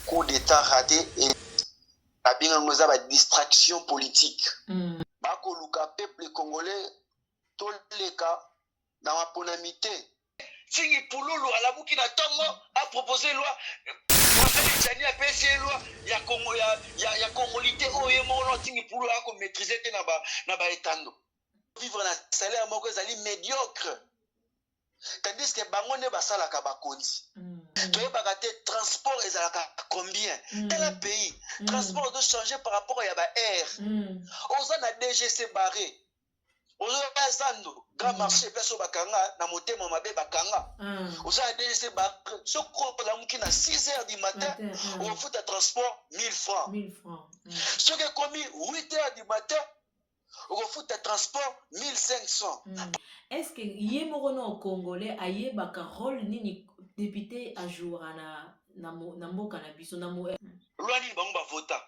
coup d'état raté et la distraction politique. Bakoluka peuple congolais toleka na maponamité. Singi pululu alabuki na tongo a proposé loi Tchani a passé loi ya Congo ya congolité oyo mono tingi pululu a ko maîtriser te na ba etando. Vivre na salaire moko ezali médiocre. Tandis que bango ne basala ka bakonzi. Toyebaka te transport ezalaka combien dans le pays. Transport doit changer par rapport à ba air. Oza na DGC barré. Oza zando grand marché peso bakanga na motema mabe bakanga. Oza na DGC barré. Soko la muki na 6h du matin, on fout un transport 1000 francs. 1000 francs. Ce qui est commis 8h du matin, on fout un transport 1500. Est-ce que yemorono au Congolais aye baka rôle nini député à jour na mboka na biso na mo loi nini bango ba vota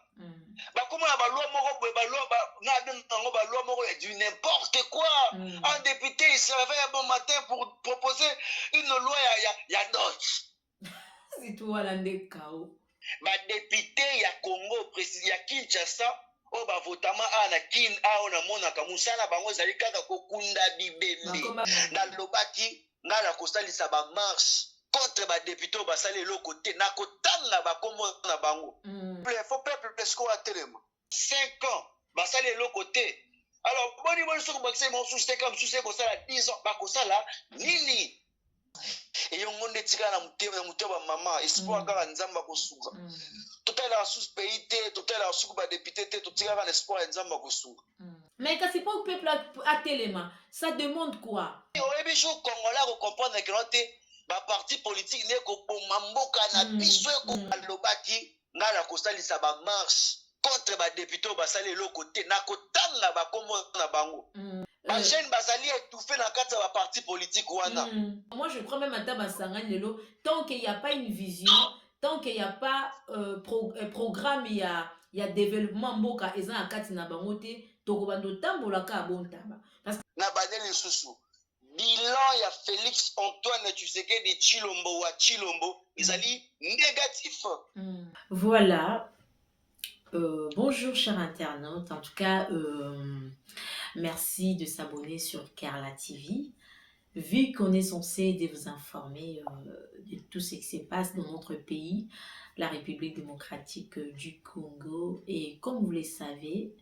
ba comment ba loi moko ba loi ba na ben tango ba loi moko du n'importe quoi. Un député il se réveille un bon matin pour proposer une loi ya dot. C'est toi la ndekao ba député ya Congo précis ya Kinshasa o ba votama ana kin a na mona ka musala bango zali kaka kokunda bibembe na lobaki ngala kosalisa ba marche contre ba député ba sali lo côté na kotanga ba kombo na bango. Il faut peuple presque à tellement 5 ans ba sali lo côté. Alors boni boni soko ba kise mo susté comme susté ko sala 10 ans ba ko sala nini et on ngonde tika na muteba maman espoir kaka nzamba ko suka. Total la sous pays té total la sous ba député té totika na espoir nzamba ko suka. Mais quand c'est pas au peuple à téléma, ça demande quoi? On est bien congolais ko comprendre que noté ba parti politique ne ko bomamboka na biso ko alobaki ngala ko salisa ba marche contre ba député ba sali lo côté na kotanga ba kombo na bango. Ba jeune bazali étouffé na kati ba parti politique wana. Moi je crois même à Tabasanga lelo tant qu'il y a pas une vision, tant qu'il y a pas programme il y a développement mboka eza na kati na bango te toko bando tambola ka bontaba parce que na baneli susu bilan ya Félix Antoine Tshisekedi Tshilombo wa Tshilombo ezali négatif. Voilà. Bonjour chers internautes, en tout cas merci de s'abonner sur Karla TV. Vu qu'on est censé de vous informer de tout ce qui se passe dans notre pays, la République démocratique du Congo, et comme vous le savez,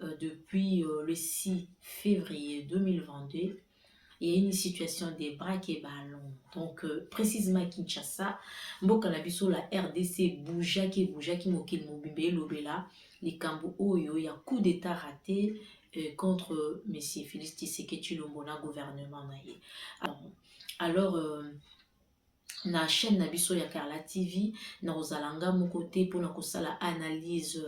depuis le 6 février 2022, il y a une situation de braque et ballon. Donc, précisément à Kinshasa, mboka na biso la RDC boujaki mokil mobimbe lobela, les kambo oyo, il y a coup d'état raté contre M. Félix Tshisekedi Tshilombo na gouvernement na ye. Alors na chaîne na biso ya Karla TV na ozalanga mon côté pour na kosala analyse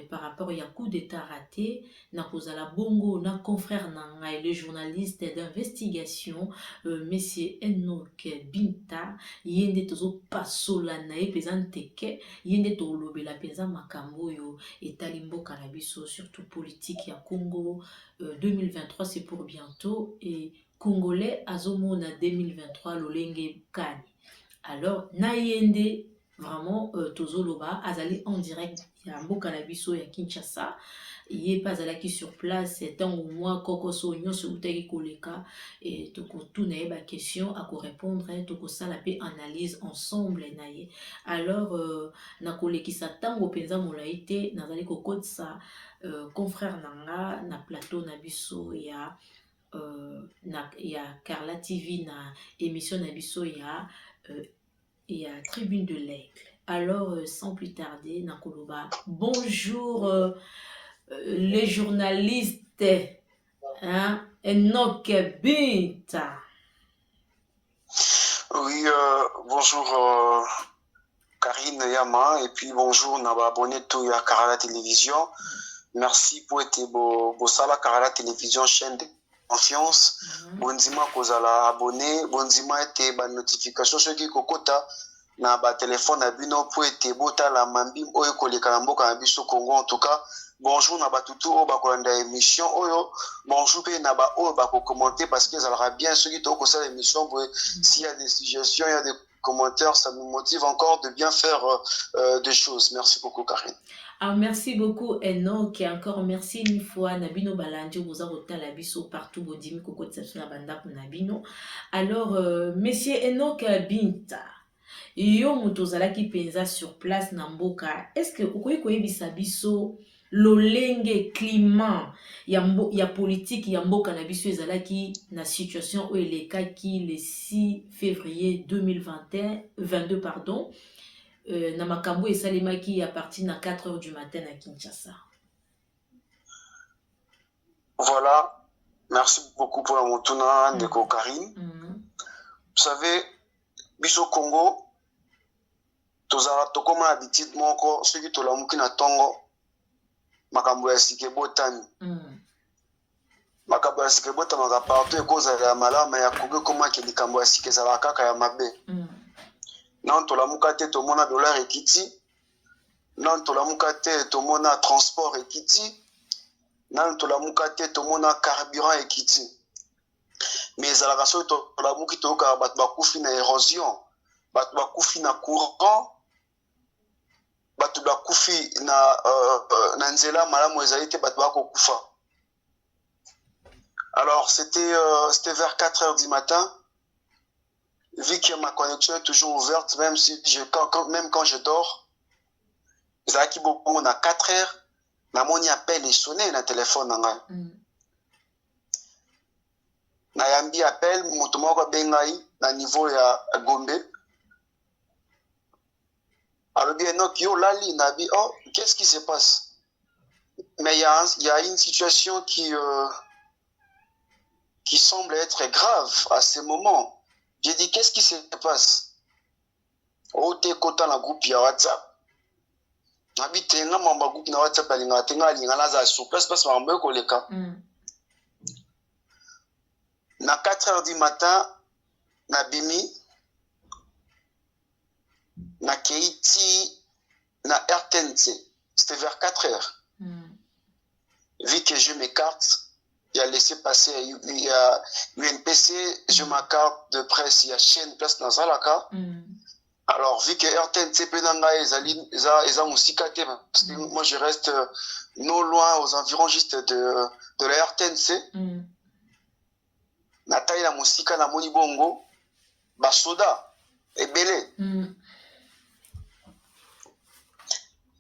par rapport ya coup d'état raté na kozala bongo na confrère na ngai le journaliste d'investigation monsieur Enoch Binta yende tozo pasola na ye pesante ke yende to lobela peza makambo yo etali mboka na biso surtout politique ya Congo 2023 c'est pour bientôt et Congolais azomona 2023 lolenge kani. Alors nayende vraiment tozoloba azali en direct ya mboka na biso ya Kinshasa ye pas alaki sur place tant au moins koko so nyonso utaki koleka et toko tuna ba question à ko répondre toko sala pe analyse ensemble na ye. Alors na kolekisa tango penza molaite nazali ko kodsa confrère nanga na plateau na biso ya Karla TV na émission na biso ya Tribune de l'Aigle. Alors sans plus tarder nakoloba bonjour les journalistes Enoch Binta. Oui, bonjour Karine Yama et puis bonjour naba abonné tout à Karla Télévision. Merci pour être beau sala Karla Télévision chaîne de confiance. Bonzima kozala abonné, bonzima ete ba notification soki kokota na ba téléphone na bino pour ete bota la mambi oyo koleka na mboka na biso Congo. En tout cas, bonjour na ba tutu o ba kolanda émission oyo, bonjour pe na ba o ba ko commenter parce que ça sera bien ceux qui to ko sala émission s'il y a des suggestions, il y a des commentaires, ça nous motive encore de bien faire des choses. Merci beaucoup, Karine. Ah, merci beaucoup, Enoch. Et encore merci une fois, Nabino Balandio, vous avez la biso partout, Bodimi, Koko Tsapsuna Banda pour Nabino. Alors, monsieur Enoch Binta, yo mutozala ki penza sur place na mboka, est-ce que okoyi koyebisa biso lolenge climat ya politique ya mboka na biso ezalaki na situation oyo elekaki le 6 février 2022 pardon, na makambo esalemaki à partir de 4 heures du matin à Kinshasa. Voilà, merci beaucoup pour la montuna de Karine. Vous savez, biso Congo, tozala tokoma habitude moko soki tolamuki na tongo makambo ya sike botani. Makambo ya sike botamaka partout ekozala ya malama ya kobe koma ke likambo ya sike ezala kaka ya mabe. Non tolamuka te tomona dollar ekiti. Non tolamuka te tomona transport ekiti. Non tolamuka te tomona carburant ekiti. Mais ezalaka soki tolamuki toyoka bato bakufi na érosion, bato bakufi na courant, bato bakufi na nzela malamu ezali te bato bakokufa. Alors c'était vers 4 heures du matin. Vu que ma connexion est toujours ouverte, même quand je dors, ezalaki bongo na 4 heures, namoni appel et sonné na téléphone na ngai. Na yambi appel moto moko bengai na niveau ya Gombe. Alors bien Enoch yo lali na bi oh qu'est-ce qui se passe? Mais il y a une situation qui semble être grave à ce moment. J'ai dit qu'est-ce qui se passe? Oh te kota na groupe ya WhatsApp. Nabi tenga mamba groupe na WhatsApp alinga tenga na za sur place parce que mamba ko leka. Na 4 heures du matin, na bimi, na Keiti, na RTNC. C'était vers 4 heures. Vu que je m'écarte, il a laissé passer, il y a UNPC, je m'écarte de presse, il y a chaîne place dans Zalaka. Alors, vu que RTNC, ils ont aussi parce que moi je reste non loin, aux environs juste de la RTNC. Nataï la musika na moni bongo basoda ebele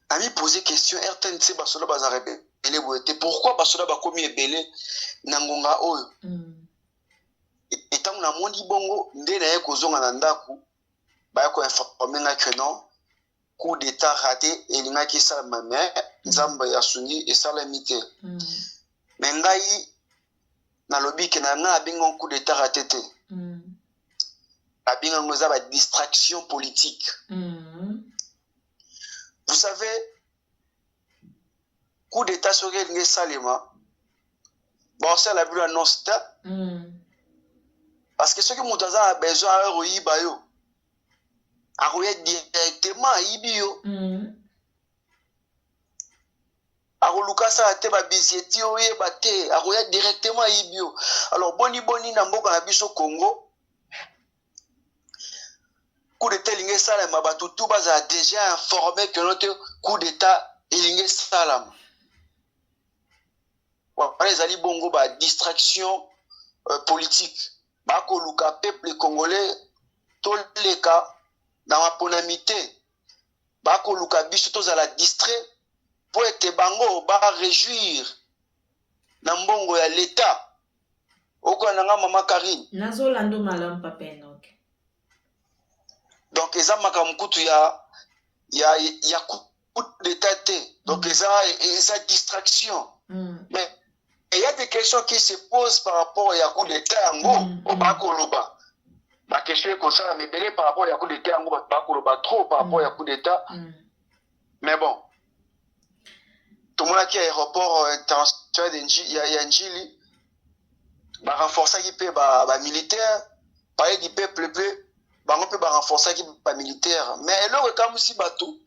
ami posé question RTNC basoda bazare ebele boete pourquoi basoda bakomi ebele na ngonga oyo etango na moni bongo nde na ye kozonga na ndaku baya ko informer nga que non coup d'état raté elingaki salama mais nzambe ya sungi esalami te mais ngai na lobby que na nga bingon coup d'état raté te. Bingon ngoza ba distraction politique. Vous savez coup d'état sur nge salema. Bon ça la bula non stop. Parce que ceux qui mutaza a besoin à royiba yo. A royer directement ibio. Aroluka sa te ba bisieti oye bate aroya directement ibio. Alors boni na mboka na biso Congo coup d'état lingé salama batu tout baza déjà informé que notre coup d'état lingé salama. Voilà les ali bongo ba distraction politique. Ba ko luka peuple congolais toleka na maponamité. Ba ko luka biso to za la distrait pour être bango ba réjouir na mbongo ya l'état oko nanga mama Karine nazo lando malam papa Enoch. Donc eza makamkutu ya coup d'état te donc eza distraction mais il y a des questions qui se posent par rapport à coup d'état ngo ba koloba ba question ko ça mais belé par rapport à coup d'état ngo ba koloba trop par rapport à coup d'état mais bon tout le monde qui a aéroport international d'Enjili, va renforcer qui peut ba militaire, par qui peut on peut renforcer qui pas militaire. Mais là comme aussi bateau,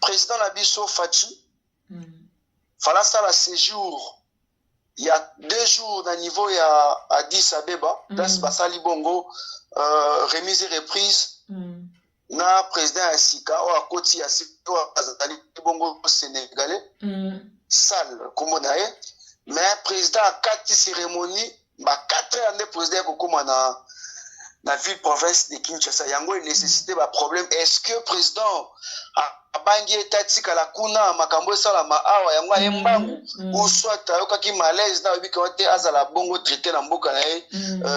président Nabiso Fatou, fallait ça la séjour. Il y a 2 jours d'un niveau à Addis Abeba, place Basali Bongo, remise et reprise. na président ya sika oyo akoti ya sika oyo azali bongo sénégalais sale kombo na ye mais président akati cérémonie ba 4 heures nde président ekokóma na ville province de Kinshasa yango nécessité ba problème est-ce que président abangi etatikala kuna makambo esalama awa yango aye mbangu ou soit ayokaki malaise na oyebi ke te azala bongo traité na mboka na ye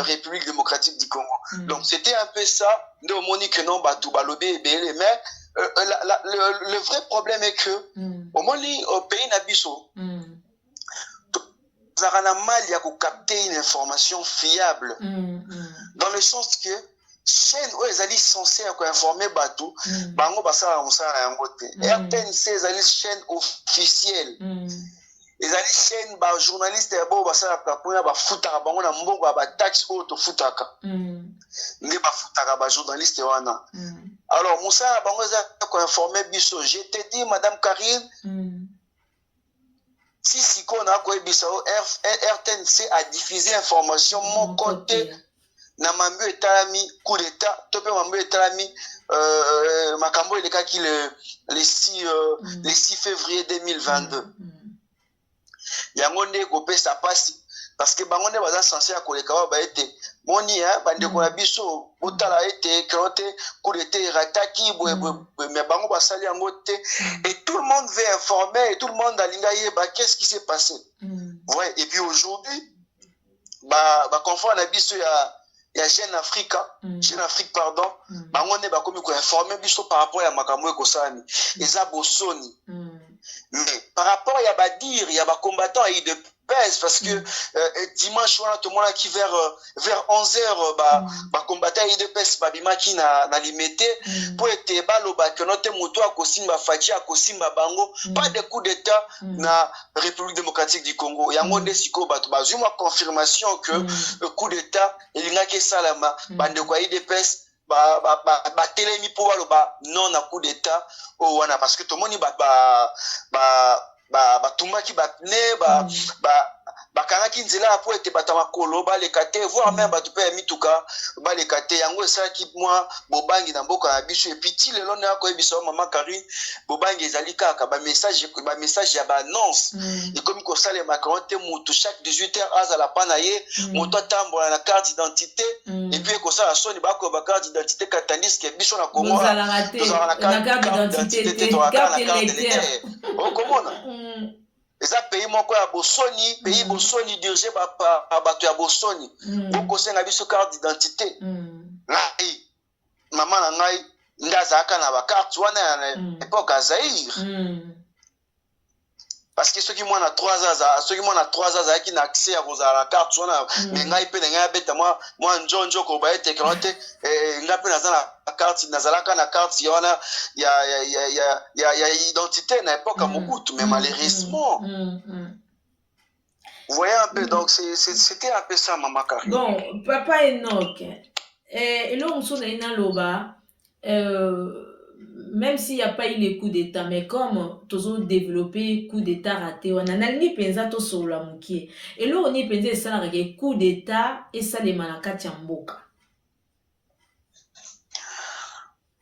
République démocratique du Congo. Donc c'était un peu ça nde omoni ke non bato balobi ebele mais le vrai problème est que omoni au pays na biso tozalaka na mal ya kokapter une information fiable dans le sens que chaîne oyo ezali censé informer bato bango basalaka mosala na yango te RTNC ezali chaîne officielle ezali chaîne bajournaliste ya bao basalaka mpona bafutaka bango na mbongo ya bataxe oyo tofutaka nde bafutaka bajournaliste wana alors mosala na bango eza koinforme biso je te dis madame Karine si sikoyo na koyebisa o RTNC a diffusé information moko te na mambo etalami coup d'état to pe mambo etalami makambo elekaki le 6 février 2022 yango nde kopesa pasi parce que bango nde baza censé ya koleka wa ba ete moni bandeko na biso botala ete kerote coup d'état erataki mais bango basali yango te et tout le monde veut informer et tout le monde alinga yeba qu'est-ce qui s'est passé ouais et puis aujourd'hui ba confort na biso ya Jeune Afrique pardon bango nde bakomi ko informer biso par rapport ya makambo ekosani eza bosoni mais par rapport ya badir ya ba combattant ya de pèse parce que dimanche wana tout le monde qui vers 11h ba combattant ya de pèse babimaki na limité pour être baloba que notre moto akosimba fachi akosimba bango pas de coup d'état na République démocratique du Congo yango nde siko bato bazuma confirmation que coup d'état elingaki salama bandeko ya de pèse ba telemi po baloba non na coup d'état o wana parce que tout le monde batumaki bapne bakangaki nzela po ete bato ya makolo baleka te voire même bato mpe ya mituka baleka te yango esalaki mwa bobangi na mboka na biso epuis ti lelo nde akoyebisa mama Karine bobangi ezali kaka bamessage ya baannonce ekomi kosalemaka ngo te motu chaque 18 heures azala pa na ye moto atambola na carte d'identité epuis ekosala soni bakoyeba carte d'identité tandis ke biso na Congo tozalaka na carte d'identité te tozalaka na carte d'électeur okomona eza pays moko ya bosoni pays bosoni dirigé bato ya bosoni bokosenga biso carte d'identité ngai mama na ngai nde azalaka na bakarte wana ya époque ya Zaïre parce que soki mwana 3 ans azalaki na accès ya kozala na carte wana me ngai mpe na ngai abeta mwa njonjo koba ete keno te ngai mpe naza na carte nazalaka na carte wana ya identité na époque ya Mobutu mais malheureusement vous voyez un peu donc c'était un peu ça mama Karine. Bon papa Enoch eloko mosusu na ye naloba même s'il n'y a pas eu les coups d'état, mais comme tous ont développé coup d'état raté, on a ni pensa to sur la moukie. Et là on y pensé ça là coup d'état et ça les malakati mboka.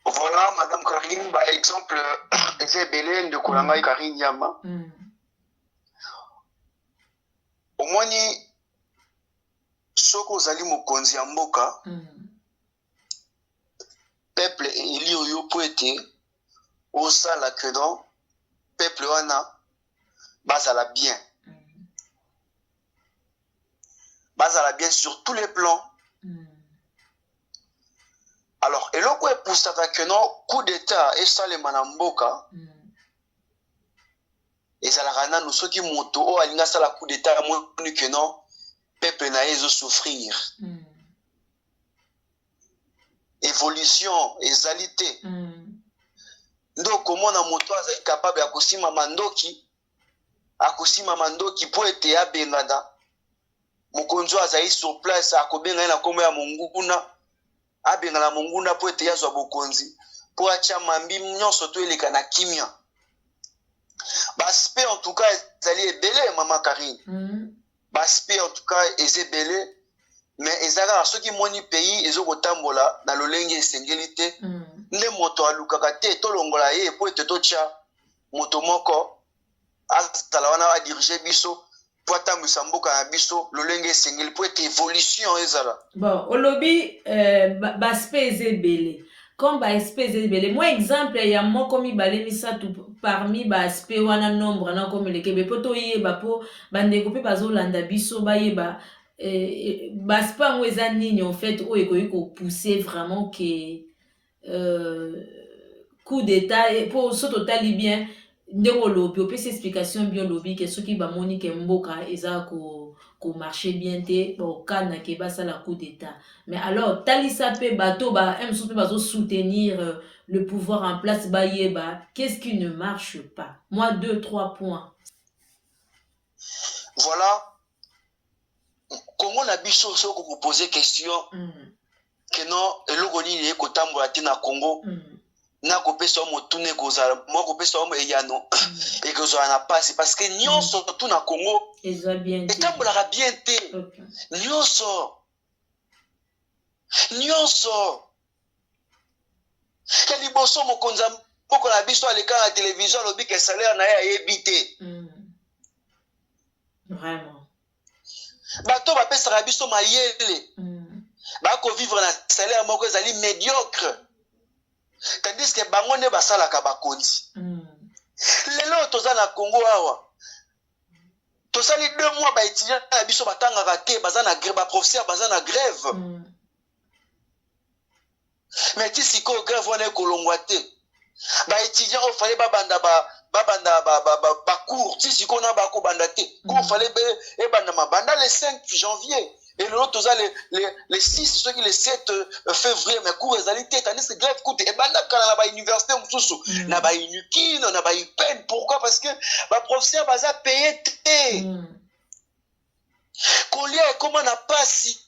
Voilà madame Karine par exemple c'est Belén de Kolanga Karine Yama. Au moins ni soko zali mokonzi ya mboka. Peuple eli oyo poete au sala que donc peuple wana bazala bien sur tous les plans alors eloko epusaka que non coup d'état esalema na mboka ezalaka nanu soki moto oyo alingi asala coup d'état amoni que non peuple na ye ezosouffrir évolution ezali te ndo komona moto azali capable ya kosima mandoki po ete abengana mokonzi azali sur place akobenga ye na kombo ya monguna abengana monguna po ete yazwa bokonzi po atia mambi nyonso to eleka na kimia baspe en tout cas ezali ebele mama Karine baspe en tout cas eza ebele mais ezaka ceux qui moni pays ezokotambola na lolenge esengeli te nde moto alukaka te tolongola ye po ete totya moto moko azala wana adirige biso po atambwisa mboka na biso lolenge esengeli po ete évolution ezala. Bon olobi baspe eza ebele comme baspe eza ebele moi exemple ya moko mibale misatu parmi baspe wana nombre na komelekebe po toyeba po bandeko mpe bazolanda biso bayeba baspe yango eza nini en fait oyo ekoki kopousse vraiment ke coup d'état po so totali bien ndenge olobi opesi explication bien olobi ke soki bamoni ke mboka eza marché bien te kana ke basala coup d'état mais alors talisa pe bato ba mso pe bazo soutenir le pouvoir en place bayeba qu'est-ce qui ne marche pas moi 2-3 points. Voilà Congo na biso so ko poser question que non eloko nini ekotambola te na Congo na kopesa motune kozala mo kopesa mo eyano et kozala na passe parce que nyonso tout na Congo etambolaka bien te nyonso ke liboso mokonza moko na biso aleka na télévision lobi ke salaire na ye ayebi te vraiment bato bapesaka biso mayele bakovivre na salaire moko ezali médiocre tandis que bango nde basalaka bakonzi lelo toza na Congo awa tosali 2 mois baétudiant na biso batangaka te baza na grève baprofesseur baza na grève mais ti sikoyo grève wana ekolongwa te baétudiant oyo fale babanda bacours ti sikoyo na bakobanda te cours fale ebanda mabanda le 5 janvier et l'autre les 6 ceux qui les 7 février mais cours ezali te tandis que grève coûte et banda kala na ba université mususu na ba inukino na ba IPEN pourquoi parce que ba professeur baza payé te kolia ekoma na pasi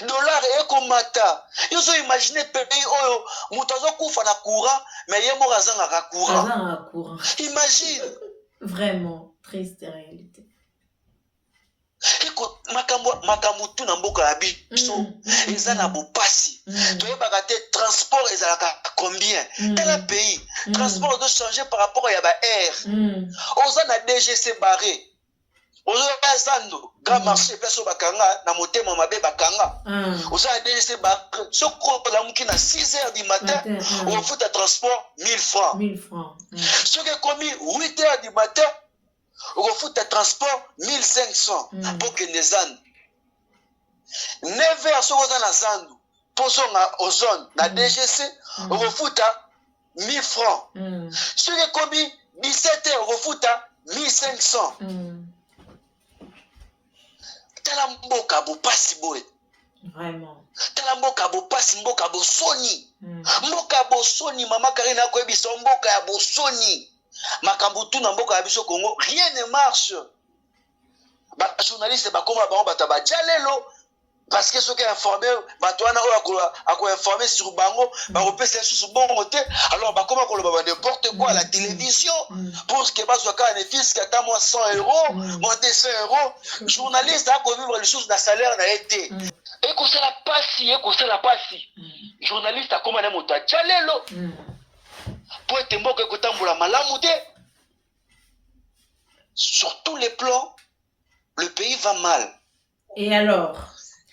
dollar ekomata yozo imaginer pays oyo moto azokufa na courant mais ye moko azangaka courant imagine vraiment triste réalité. Eko makambo tu na mboka ya biso eza na bopasi toyebaka te transport ezalaka combien tel pays transport doit changer par rapport ya ba air oza na DGC barré oza zando grand marché place bakanga na motema mabe bakanga oza na DGC barré soko la muki na 6h du matin on fout à transport 1000 francs soki komi 8h du matin on fout à transport 1500 pour que les ânes 9h sur la zandu pour son ozone na DGC on fout à 1000 francs sur les commis 17h on fout à 1500 tala mboka bo pasi boy vraiment tala mboka bo pasi mboka bo soni mboka bo soni mama Karina ko ebiso mboka ya bo soni makambo tu na mboka ya biso Congo rien ne marche ba journaliste ba koma ba bata ba jalelo parce que ceux qui informé bato wana oyo ako informer sur bango ba repesa sous bongo te alors ba koma ko ba n'importe quoi à la télévision pour que ba soka ne fisc ata moi 100 €, moi 200 €, journaliste a ko vivre les choses na salaire na été et ko ça la pasi journaliste a koma na moto jalelo pour être mboka ekotambola malamu te. Sur tous les plans le pays va mal. Et alors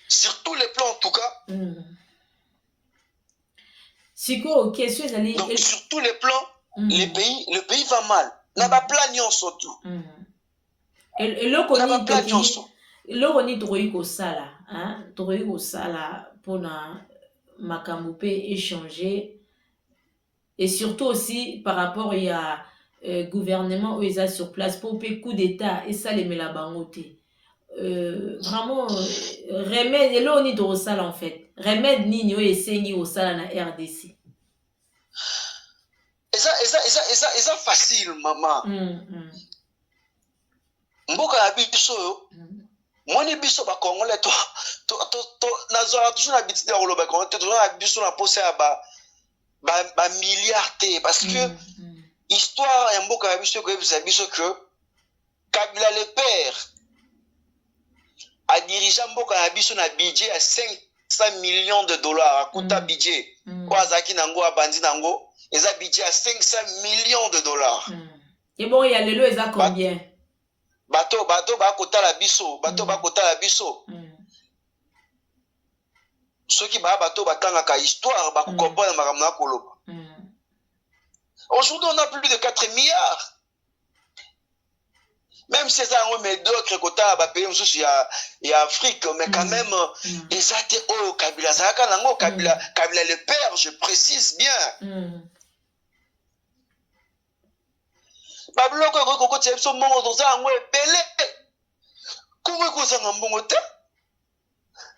sur tous les plans en tout cas question donc sur tous les plans le pays va mal na ba plan nyonso tout eloko ni tokoki kosala tokoki kosala mpona makambo mpe échanger et surtout aussi par rapport ya gouvernement oyo eza sur place po mpe coup d'état esalemela bango te vraiment remède eloko nini tokosala en fait remède nini oyo esengi kosala na RDC eza facile mama mboka ya biso oyo moni biso bakongolais nazwaka toujours na bitide ya koloba kongo te tozala na biso na posa ya ba milliard te parce que histoire ya mboka ya biso koyebisa biso que Kabila le père a dirigeant mboka na biso na budget à 500 millions de dollars à kuta budget kwa zaki nango abandi nango eza budget à 500 millions de dollars. Et bon, il y a lelo eza combien? Bato ba kotala biso, bato ba kotala biso. Ceux qui bato batangaka histoire ba comprendre makambo na koloba. Aujourd'hui, on a plus de 4 milliards. Même si c'est un médiocre côté à pays il y a Afrique, mais quand même, ils étaient au Kabila. Kabila le père, je précise bien.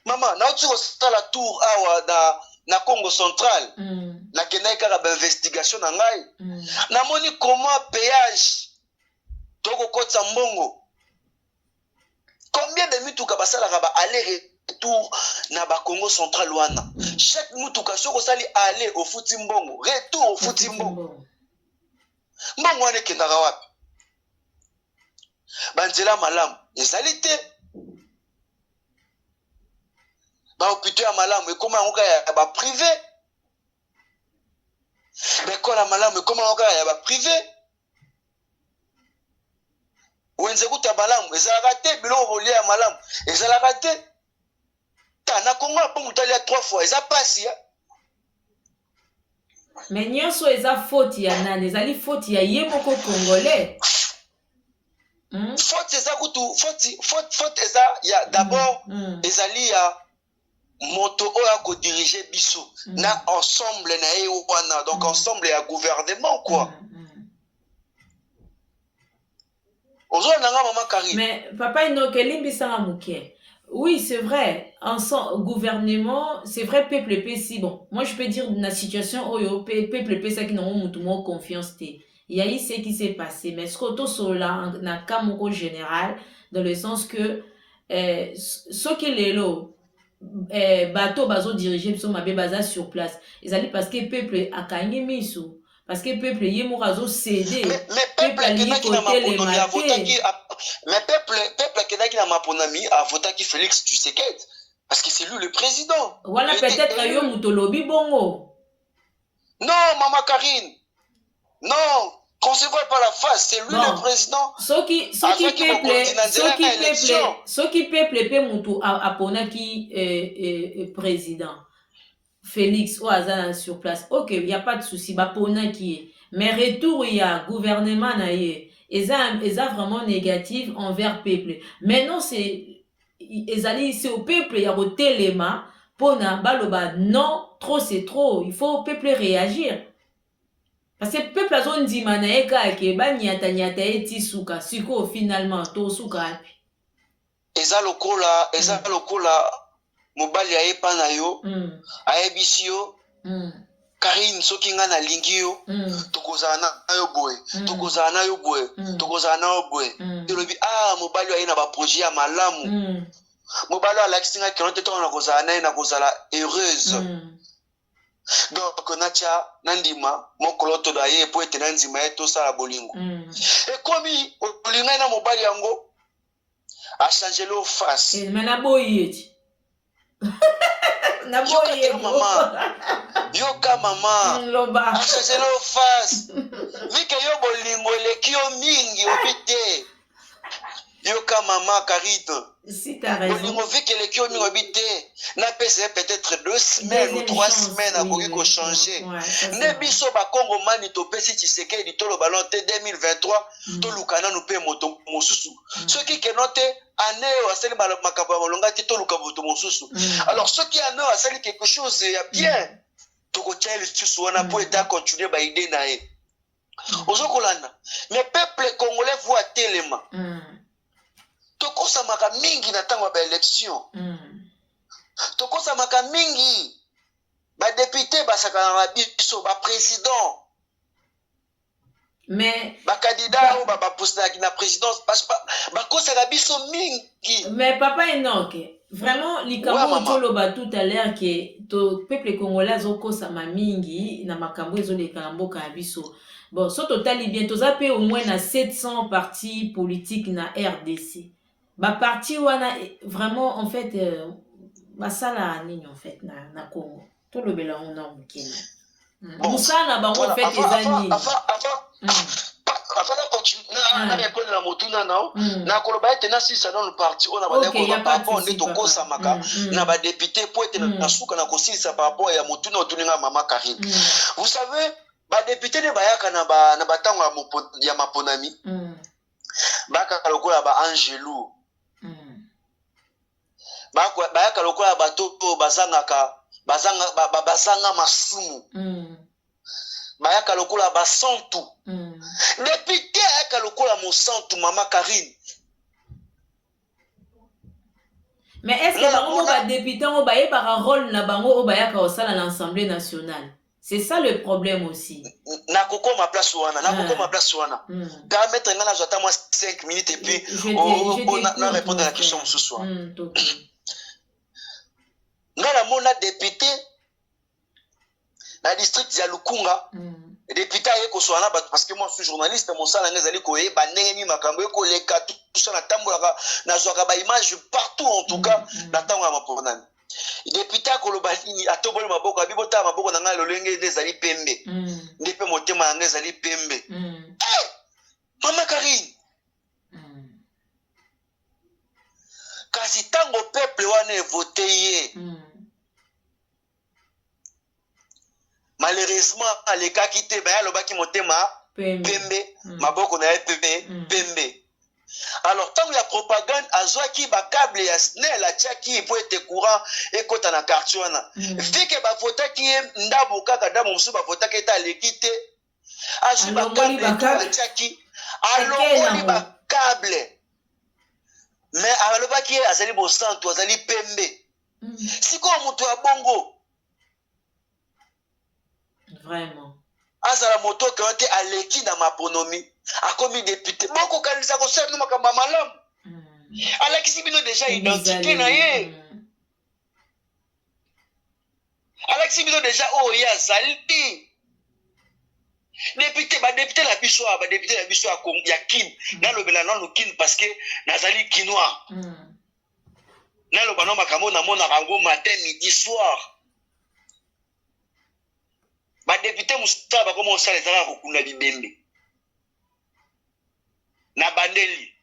Maman, na la tour na Congo central, na kenaka ba investigation na ngai. Na moni comment péage toko kotsa mbongo. Combien de mituka basala ba aller-retour na ba Congo central wana. Chaque mituka soko sali aller au futi mbongo, retour au futi mbongo. Mbongo wana kendaka wapi? Banzela malamu ezali te. Ba hôpital ya malamu ekoma ngoka ya ba privé. Ba kola malamu ekoma ngoka ya ba privé. Wenze kuta malamu ezalaka te biloko kolia ya malamu ezalaka te. Ta na Congo apo mutalia 3 fois eza pasi ya. Mais nyonso eza faute ya nani? Ezali faute ya ye moko congolais. Faute eza kutu faute eza ya d'abord ezali ya moto oya ko diriger biso na ensemble na ye wana, donc ensemble ya gouvernement quoi. Mais papa Enoch elimbisanga muke. Oui, c'est vrai, ensemble gouvernement, c'est vrai peuple si bon. Moi je peux dire la situation oyo peuple ça qui n'ont pas confiance té. Il y a eu ce qui s'est passé, mais ce que sur là na camoko général dans le sens que ce qui est là bateau bazo diriger biso mabe baza sur place. Ils allaient parce que peuple a kangi miso. Parce que le peuple y est mourazo cédé. Mais peuple qui n'a pas voté. Mais peuple qui n'a pas voté a voté qui Félix Tshisekedi parce que c'est lui le président. Voilà peut-être yo mutolobi bongo. Non, maman Karine. Non, concevoir par la face, c'est lui le président. Ce qui peuple pe mutu apona qui président. Félix ou Azana sur place. Ok, il n'y a pas de souci. Bapona qui est. Mais retour, il y a gouvernement naïe. Ils ont vraiment négatif envers peuple. Maintenant, c'est ils allaient ici au peuple, il y a au téléma. Pona, baloba, non, trop c'est trop. Il faut au peuple réagir. Parce que le peuple a zone dit manaeka ke ba nyata eti suka. Suko finalement, to suka. Eza lokola. Mobali ayepa na yo ayebisi yo Karine soki nga na lingi yo tokozana na yo boye tokozana na yo boye tokozana na yo boye elobi mobali aye na ba projet ya malamu mobali alakisi nga kino te to na kozana na kozala heureuse donc nacha nandima mokolo to aye po ete nandima ye to sala bolingo ekomi olinga na mobali yango a changer le face mais na boyeti yoka mama achazelo face vike yo bolingo eleki yo mingi obite yoka mama Karine si t'as raison bolingo vike eleki yo mingi obite na pese peut-être 2 semaines ou 3 semaines akoki ko changer ne biso ba Congo mani to pesi Tshisekedi to lo ballon te 2023 to lukana no pe moto mosusu ceux qui kenote année asali makambo ya molonga te to luka moto mosusu alors ceux qui année asali quelque chose ya bien to ko tchele susu wana pour état continuer ba idée na ye ozokolanda mais peuple congolais voit tellement tokosamaka mingi na ntango ya élection tokosamaka mingi badepute basakanaka biso baprésident mais bakandidat oyo baposinaki na présidence bakosaka biso mingi. Mais papa Enoch vraiment likambo toloba tout à l'heure que to peuple congolais azokosama mingi na makambo ezoleka na mboka ya biso. Bon so totali bien toza pe au moins na 700 partis politiques na RDC. Ba parti wana vraiment en fait basala nini en fait na Congo. Tout le bela on a mukino. Musala bango en fait eza nini. Avant de continuer, na répondre à motuna nao, na koloba ete na sisa dans le parti on a ba ko par rapport ne to ko samaka na ba député pour être na suka na ko sisa par rapport ya motuna otuninga mama Karine. Vous savez, ba député ne bayaka na ba tango ya maponami. Baka lokola ba Angelou. Bayaka lokola bato bazanga masumu. Bayaka lokola basantu. Député ayaka lokola mosantu mama Karine. Mais est-ce que bango ba député on baye par rôle na bango o bayaka au sein de l'Assemblée nationale? C'est ça le problème aussi. Na koko ma place wana, na koko ma place wana. Ga mettre ngana j'attends moi 5 minutes et puis on répondre à la question ce soir. Ngana mona député na district ya Lukunga. Député ayeko soana parce que moi je suis journaliste mon sala ngezali ko e bandenge mi makambo eko leka tout ça na tambola na zwaka ba image partout en tout cas na tango ya maponani. Député akoloba nini atoboli maboko abibota maboko na ngalo lenge ezali pembe. Ndepe motema na ngezali pembe. Mama Karine. Kasi tango peuple wana voté ye. Malheureusement aleka kité ba alobaki motema pembe maboko na pembe. Alors tant la propagande azwaki ba câble ya SNEL a tiaki pour être courant et kota na quartier wana. Fike ba votaki ndabo kaka ndabo musu ba votaki eta lekite. Azwi ba câble a tiaki alongoli ba câble. Mais alobaki azali bo santo azali pembe. Siko mutu ya bongo. Vraiment. Azala moto kante aleki na maponomi. Akomi député. Boko kanisa ko serno makamba malam. Alakisi bino déjà identité na ye. Alakisi bino déjà ya zali. Député la biso ya kin. Na lobela non kin parce que nazali kinois. Na lobano makambo na mona rango matin midi soir. Ba député Moustapha comme on sale ezala kokunda bibembe na bandeli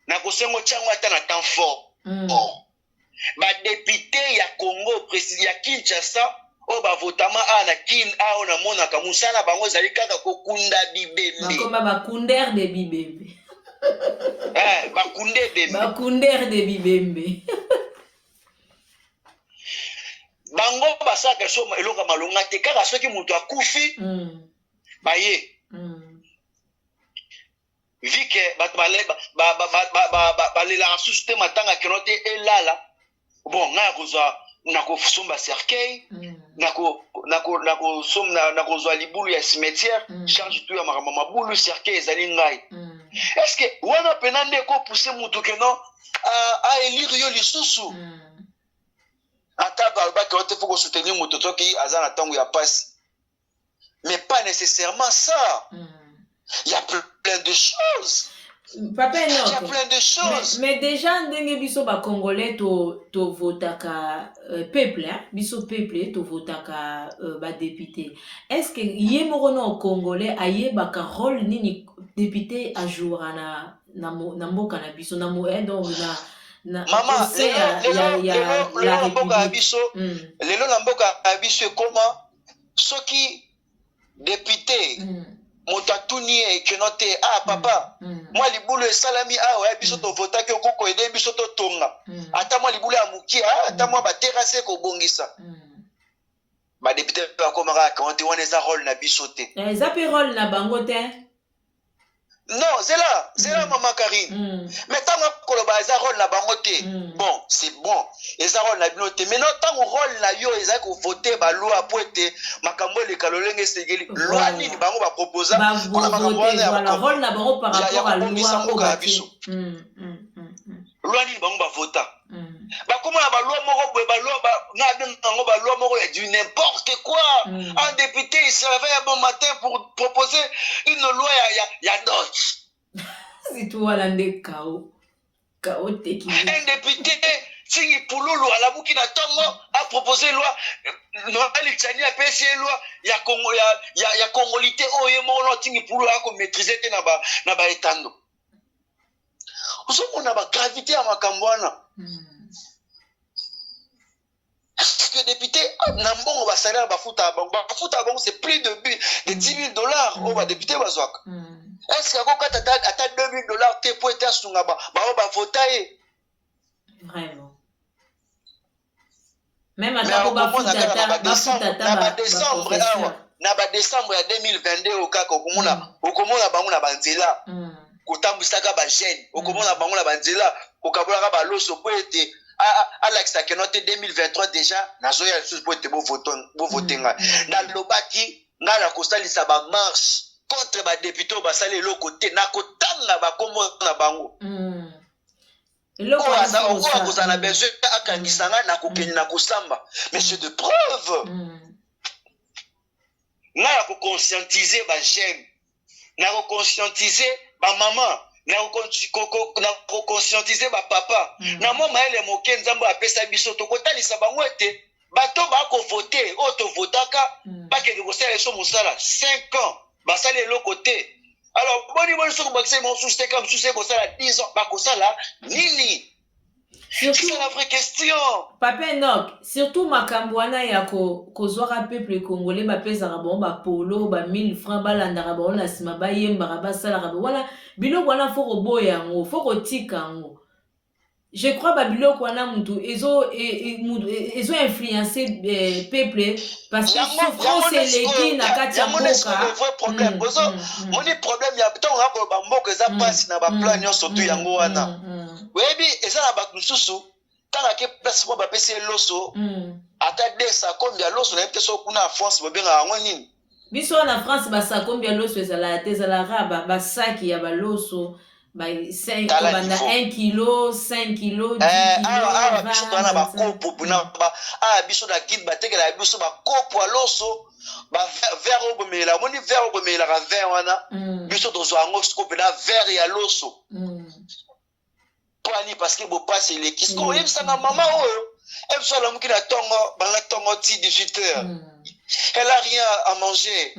na kosengo tsango ata na temps fort ba député ya Congo président ya Kinshasa o ba votama na kin a ona mona ka musala bango zali kaka kokunda bibembe bakoma bakunder de bibembe bakunder de bibembe bango basaka so eloka malonga te kaka soki mutu akufi baye vike balela susu te matanga keno te elala bon nga na kosomba cercueil na kozwa libulu ya cimetière charge tout ya makambo mabulu cercueil ezali ngai est-ce que wana pena nde kopousse mutu keno a élire yo lisusu Ata balba qui faut qu'on soutenir mototo qui a na tango ya passe. Mais pas nécessairement ça. Il y a plein de choses. Papa non. Il y a plein de choses. Mais déjà ndenge biso ba congolais to votaka peuple hein, biso peuple to votaka ba député. Est-ce que yemoro no congolais ayebaka rôle nini député a jour na mboka na biso na mo donc Maman, lelo mboka abiso comment soki député motatuni e kenote papa moi libulu esalami awa biso to votaki okoko ede biso to tonga ata moi libulu ya mukia ata moi ba terrasse ko bongisa ba député ba komaka quand on eza rôle na biso te eza pe rôle na bango te. Non, c'est là, maman Karine. Mais tant que le rôle na bangote, bon, c'est bon. Et ça rôle na binote. Mais non, tant que rôle na yo, ils ont voté ba loi pour être makambo le kalolenge segeli. Loi ni bango ba proposer. Voilà, rôle na bango par rapport à loi au bâti. Loi ni bango ba vota. Ba comment ba loi moko ba loi ba na bango ba loi moko ya du n'importe quoi. Un député il se réveille un bon matin pour proposer une loi ya dot. C'est toi là, des chaos. Chaos technique. Un député, Tingi Pouloulou, à la bouki na tongo, a proposé loi, Noël Tchani a passé loi, il y a Congolité, oh, et mon Tingi Pouloulou a maîtrisé na ba etando. Vous avez une gravité à ma cambouana. Est-ce que député, Nambon va salir à Bafouta Bang, c'est plus de $10 000, on va député Bazouak. Est-ce que quand tu as $2 000, tu peux être à Sungaba, on va voter. Vraiment. Même à ta Bafouta, décembre 2022, au cas où on a banzela, kotambusaka ba jeune, okomona bango na banzela, kokabolaka ba loso po ete Alex que note 2023 déjà nazoya sous pour te bo voter na lobaki nga la kosalisa ba marche contre ba député ba sali lo côté na kotanga ba kombo na bango ko aza ko za na besoin akangisanga na kokeni na kosamba mais c'est de preuve nga la ko conscientiser ba jeune na ko conscientiser ba maman na conscientiser ba papa na moma ele moke nzambo apesa biso to kotalisa bango ete bato ba ko voter o to votaka ba ke ko sala so musala 5 ans ba sala le côté alors boni so ko bakse mo sous 5 ans sous ko sala 10 ans ba ko sala nini. C'est la vraie question. Papa Enoch, surtout makambwana ya kozwaka peuple congolais ba pesa bon ba polo ba 1000 francs ba landaka ba na sima ba yemba ba sala ba wala biloko wana foko boya ngo foko tika ngo. Je crois ba biloko wana mutu ezo influencer peuple parce que souffrance eleki na kati ya mboka. C'est le vrai problème. Mon problème ya bitonga ko ba mboka za passe na ba plan nyonso tu yango wana. Webi eza na bato susu tanga ke place mo ba pese loso ata desa combien loso na pete so kuna France bo benga ngo nini biso na France ba sa combien loso ezala tezala raba ba saki ya ba loso ba 5 banda 1 kilo 5 kilo 10 kilo biso bana ba kopo buna ba biso da kid ba tekela biso ba kopo loso ba verre obomela moni verre obomela ka verre wana biso tozo ngo scope na verre ya loso parce que vous passez les kisses. Quand même, ça n'a maman, elle soit l'homme qui a tongo 18 heures. Elle a rien à manger.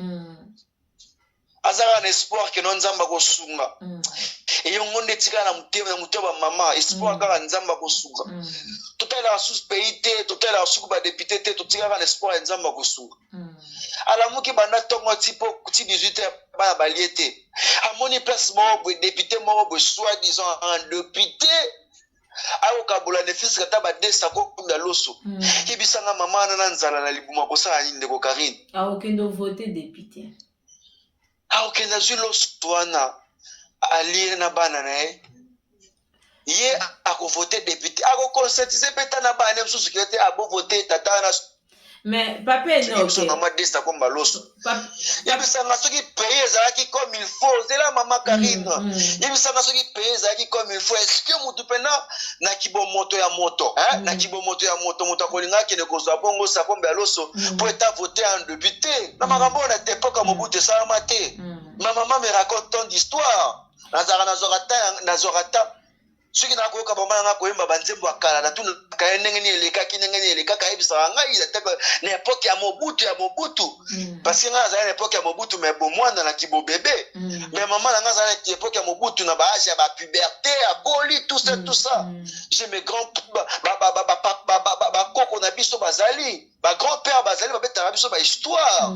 Azara un espoir que non nzamba ko sunga. Et on est tika na muteba maman, espoir ka nzamba ko sunga. Tout est là sous pays té, tout est là sous ba député té, tout tika na espoir nzamba ko sunga. Ala muki bana tongo tipo 18 heures ba baliete. Amoni place mo député mo soi-disant un député ayo kabula ne fils kata ba desa ko na loso. Kibisanga mama na nzala na libuma ko sa ni ndeko Karine. Aokendo voter député. Aokenda zulo swana ali na bana na ye ako voter député. Ako conscientiser peta na bana msusu kete abo voter tata na. Mais papa non. C'est maman desta comme baloso. Yebisanga soki payer ezalaki comme il faut. C'est la maman Karine. Yebisanga soki payer ezalaki comme il faut. Est-ce que mutu pena na kibomoto ya moto, hein? Na kibomoto ya moto mutu akolinga kene kozwa bongo sa comme baloso pour être voté en député. Na makambo na tepoka mobutu sa mate. Ma maman me raconte tant d'histoires. Nazorata soki na ko ka bamba na ko yemba banzembo akala na tuna ka ndenge ni eleka ka ebisa nga izataka na époque ya Mobutu parce que nga za na époque ya Mobutu mais bon mwana na kibo bébé mais maman na nga za na époque ya Mobutu na ba âge ya ba puberté à boli tout ça j'ai mes grands koko na biso bazali ba grand-père bazali ba beta biso ba histoire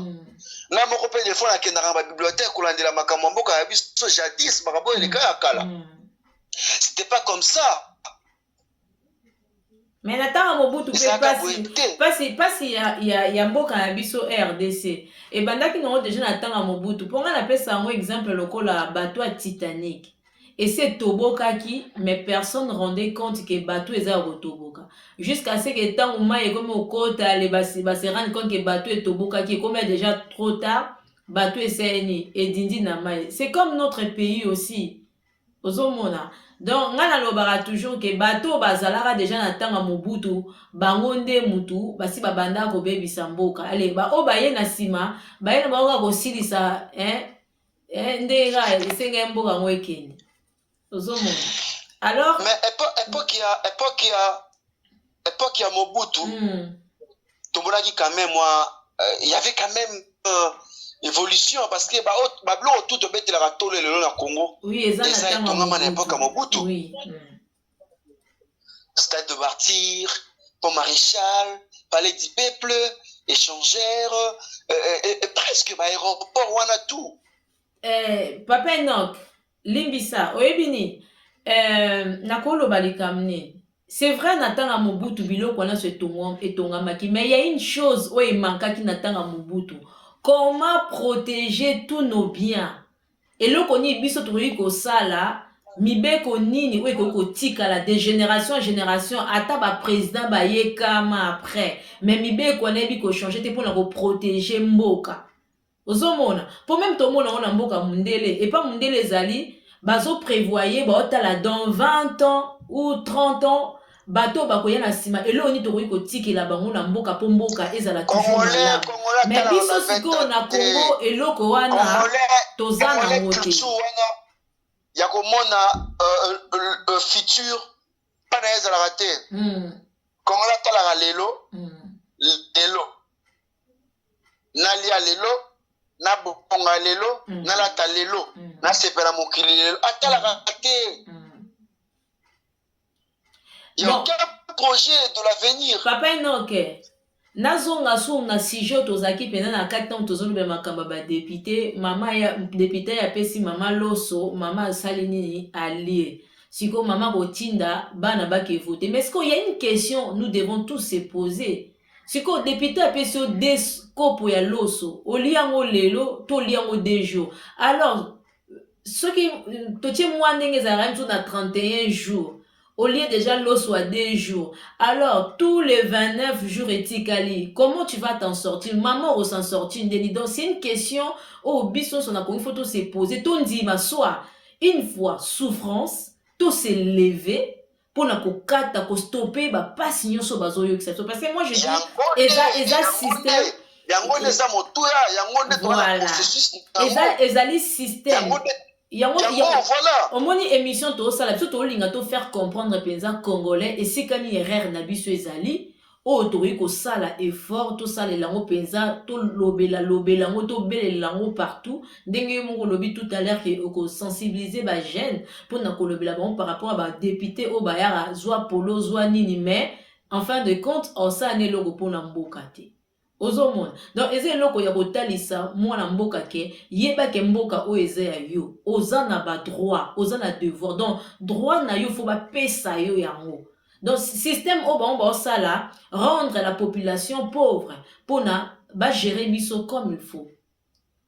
na moko pe des fois na kenda ba bibliothèque kolandela makambo mboka ya biso jadis makabo eleka ya kala. C'était pas comme ça. Mais natanga Mobutu pasi ya mboka na biso RDC. Et bandaki non déjà natanga Mobutu. Ponga na pesa un exemple lokola bateau Titanic. Et c'est tobokaki mais personne rendait compte que bateau eza rotoboka. Jusqu'à ce que tant ou mai comme au kota les basi se rendre compte que bateau est tobokaki comme déjà trop tard bateau est saigné et dindi na mai. C'est comme notre pays aussi. Ozomona. Donc ngana lobara toujours que bateau bazalara déjà na tanga Mobutu bangonde mutu basi babanda ko bebisa mboka allez ba obaye na sima baye na ba ko silisa ndera esenga mboka ngwekeni Alors, mais époque il y a Mobutu, Tombolaki quand même, moi, il y avait quand même évolution parce que bablo tout de bête la tole le na Congo. Oui, et ça à l'époque à Mobutu. Oui. Stade de Martyr, Pont Maréchal, Palais du Peuple, échangeur, presque aéroport, on a tout. Papa Enoch, Limbisa, Oebini, Nakolo Balikamne. C'est vrai, Natanga Mobutu, bilo qu'on a ce tongom et tongamaki, mais il y a une chose où il manque qui Natanga Mobutu. Comment protéger tous nos biens? Et là, qu'on y biso trouvé ko sala, mibeko nini, ou ko tika la de génération en génération, ata ba président ba yekama après. Mais mibeko nebi ko changer, te pour la protéger mboka. Ozomona, pour même tout le monde on a mboka mundele, et pas mundele zali, bazo prévoyer, ba otala dans 20 ans ou 30 ans, bateau bakoya na sima, et là on y trouvé ko tiki la bango na mboka po mboka ezala toujours malade. Mais biso siko na Congo et loko wana tozana wote. Ya komona futur pana ezala raté. Kongola tala lelo. Lelo. Nalia lelo, na bonga lelo, na lata lelo, na sepera mokili lelo, atala raté. Il y a aucun projet de l'avenir. Papa Enoke, nazonga sunga sijo tozaki pena na 4 ans tozolu be makamba ba député, mama ya député ya pesi mama loso, mama salini allié. Siko mama kotinda bana ba ke voter. Mais est-ce qu'il y a une question nous devons tous se poser? Siko député ya pesi o des kopo ya loso, o liango lelo, to liango 2 jours. Alors ce qui totie moi ndenge za ramso na 31 jours. Au lieu déjà l'eau soit 2 jours. Alors, tous les 29 jours etikali, comment tu vas t'en sortir? Maman ou s'en sortir? Donc, c'est une question au biso son il faut se poser. Ton dit, ma soit, une fois souffrance, tout se lever pour na kokata, ko stopper, ba pas signon so bazo yo parce que moi je dis, eza système. Voilà. Eza système. Au moins émission to sala biso to linga to faire comprendre penza congolais et c'est kani erreur na biso ezali o to ko sala effort to sala lango penza to lobela ngo to belela ngo partout ndenge mo lobi tout à l'heure que ko sensibiliser ba jeune pour na ko lobela bon par rapport à ba député o ba ya zwa polo zwa nini mais en fin de compte on sa ne logo pour na mboka te. Ozomona. Donc eze loko ya kotalisa mwana mboka ke yeba ke mboka o eze ya yo oza na ba droit oza na devoir donc droit na yo faut ba pesa yo yango. Donc système o ba sala rendre la population pauvre pour na ba gérer biso comme il faut.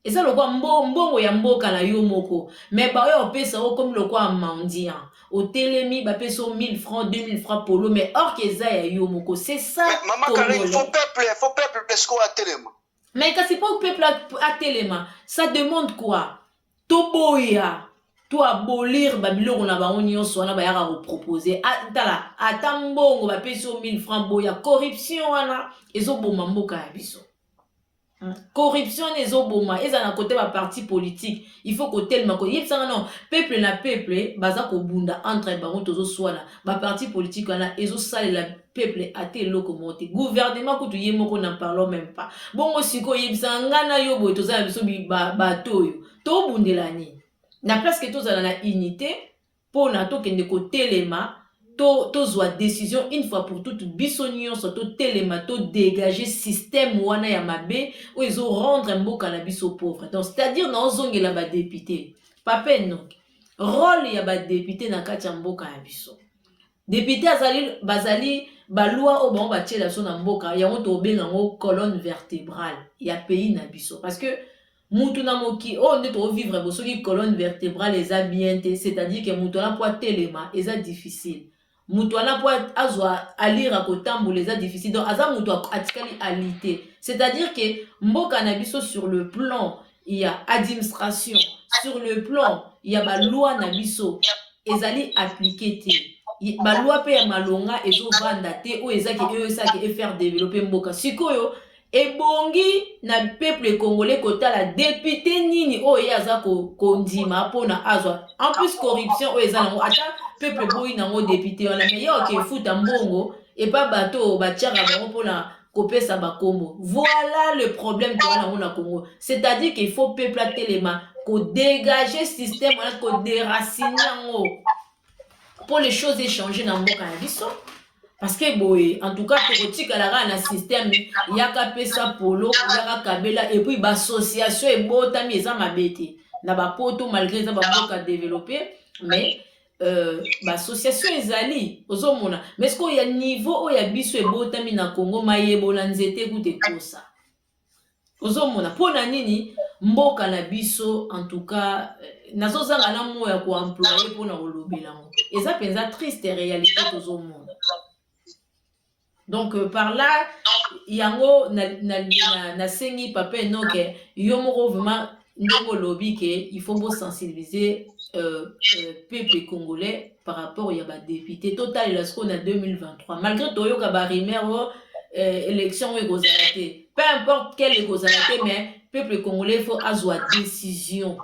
Et ça le quoi mbongo ya mboka na yo moko mais ba yo pesa o comme le quoi mendiant. Au télémi ba peso 1000 francs 2000 francs polo mais or que ça ya yo moko c'est ça. Mais maman Karen, il faut peuple parce qu'on a téléma. Mais quand c'est pas au peuple à téléma, ça demande quoi? Toboya, toi abolir babilo on a ba onyo so na ba ya proposer. Atala, atambongo ba peso 1000 francs boya corruption wana ezo boma mboka ya biso. Corruption ezoboma eza na côté ba parti politique il faut que tellement ko yebsanga non peuple na peuple baza ko bunda entre bango tozo swala ba parti politique wana ezo salela peuple ate locomote gouvernement ko to yemoko na parlons même pas bongo siko yebsanga na yo boy toza biso ba toyo to bundela ni na place que toza na unité pour na to kende ko telema to zwa décision une fois pour toutes biso nyonso to telema to dégager système wana ya mabe ou ils ont rendre mboka na biso pauvre. Donc c'est-à-dire na ozongela ba député papa non rôle ya ba député na kati ya mboka ya biso député bazali ba loi o ba batiela so na mboka yango to benga ngo colonne vertébrale ya pays na biso parce que mutu na moki o nde to vivre bo soki colonne vertébrale eza bien te c'est-à-dire que mutu na po telema eza difficile. Mutu ana po azwa alira kotambola eza difficile donc aza mutu atikali alite c'est-à-dire que mboka na biso sur le plan il y a administration sur le plan il y a ba loi na biso ezali appliquer te ba loi pe ya malonga ezo vanda te o ezaki faire développer mboka sikoyo ebongi na peuple congolais kotala député nini oyo aza kondima mpona azwa en plus corruption oyo eza nango ata peuple boyi nango député wana me ye okefuta mbongo epa bato batiaka bango mpona kopesa bakombo. Voilà le problème toa nango na Congo, c'est-à-dire qu'il faut peuple atelema kodégager système wana kodéraciner yango pour les choses échanger na mboka na biso. Parce que boy, en tout cas, tokotikalaka na système yaka pesa polo, yaka kabela et puis l'association et botami eza mabete na ba poto malgré ça ba boka développer mais l'association ezali ozomona mais ce qu'il y a niveau oya biso e botami na Congo mayebola nzete kute kosa ozomona pona nini mboka na biso en tout cas nazozanga na moya ko employer pona kolobela ngo eza penza triste réalité tozomona. Donc par là yango na sengi papa enoke yo moko vraiment ndongo lobi ke il faut sensibiliser peuple congolais par rapport ya ba député total la ce qu'on a 2023 malgré toyo ka ba rimero élection e kozala peu importe quelle kozala mais peuple congolais faut azwa décision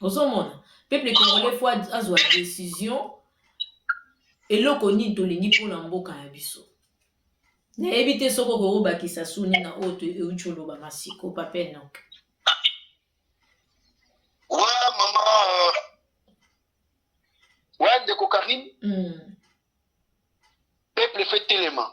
osomona peuple congolais faut azwa décision eloko nini tolingi mpona mboka ya biso nayebi te soko koyebakisa suni na oyo euti oloba masiko papa Enoch. Ouais, maman. Ouais, ndeko Karim. Peuple fait tellement.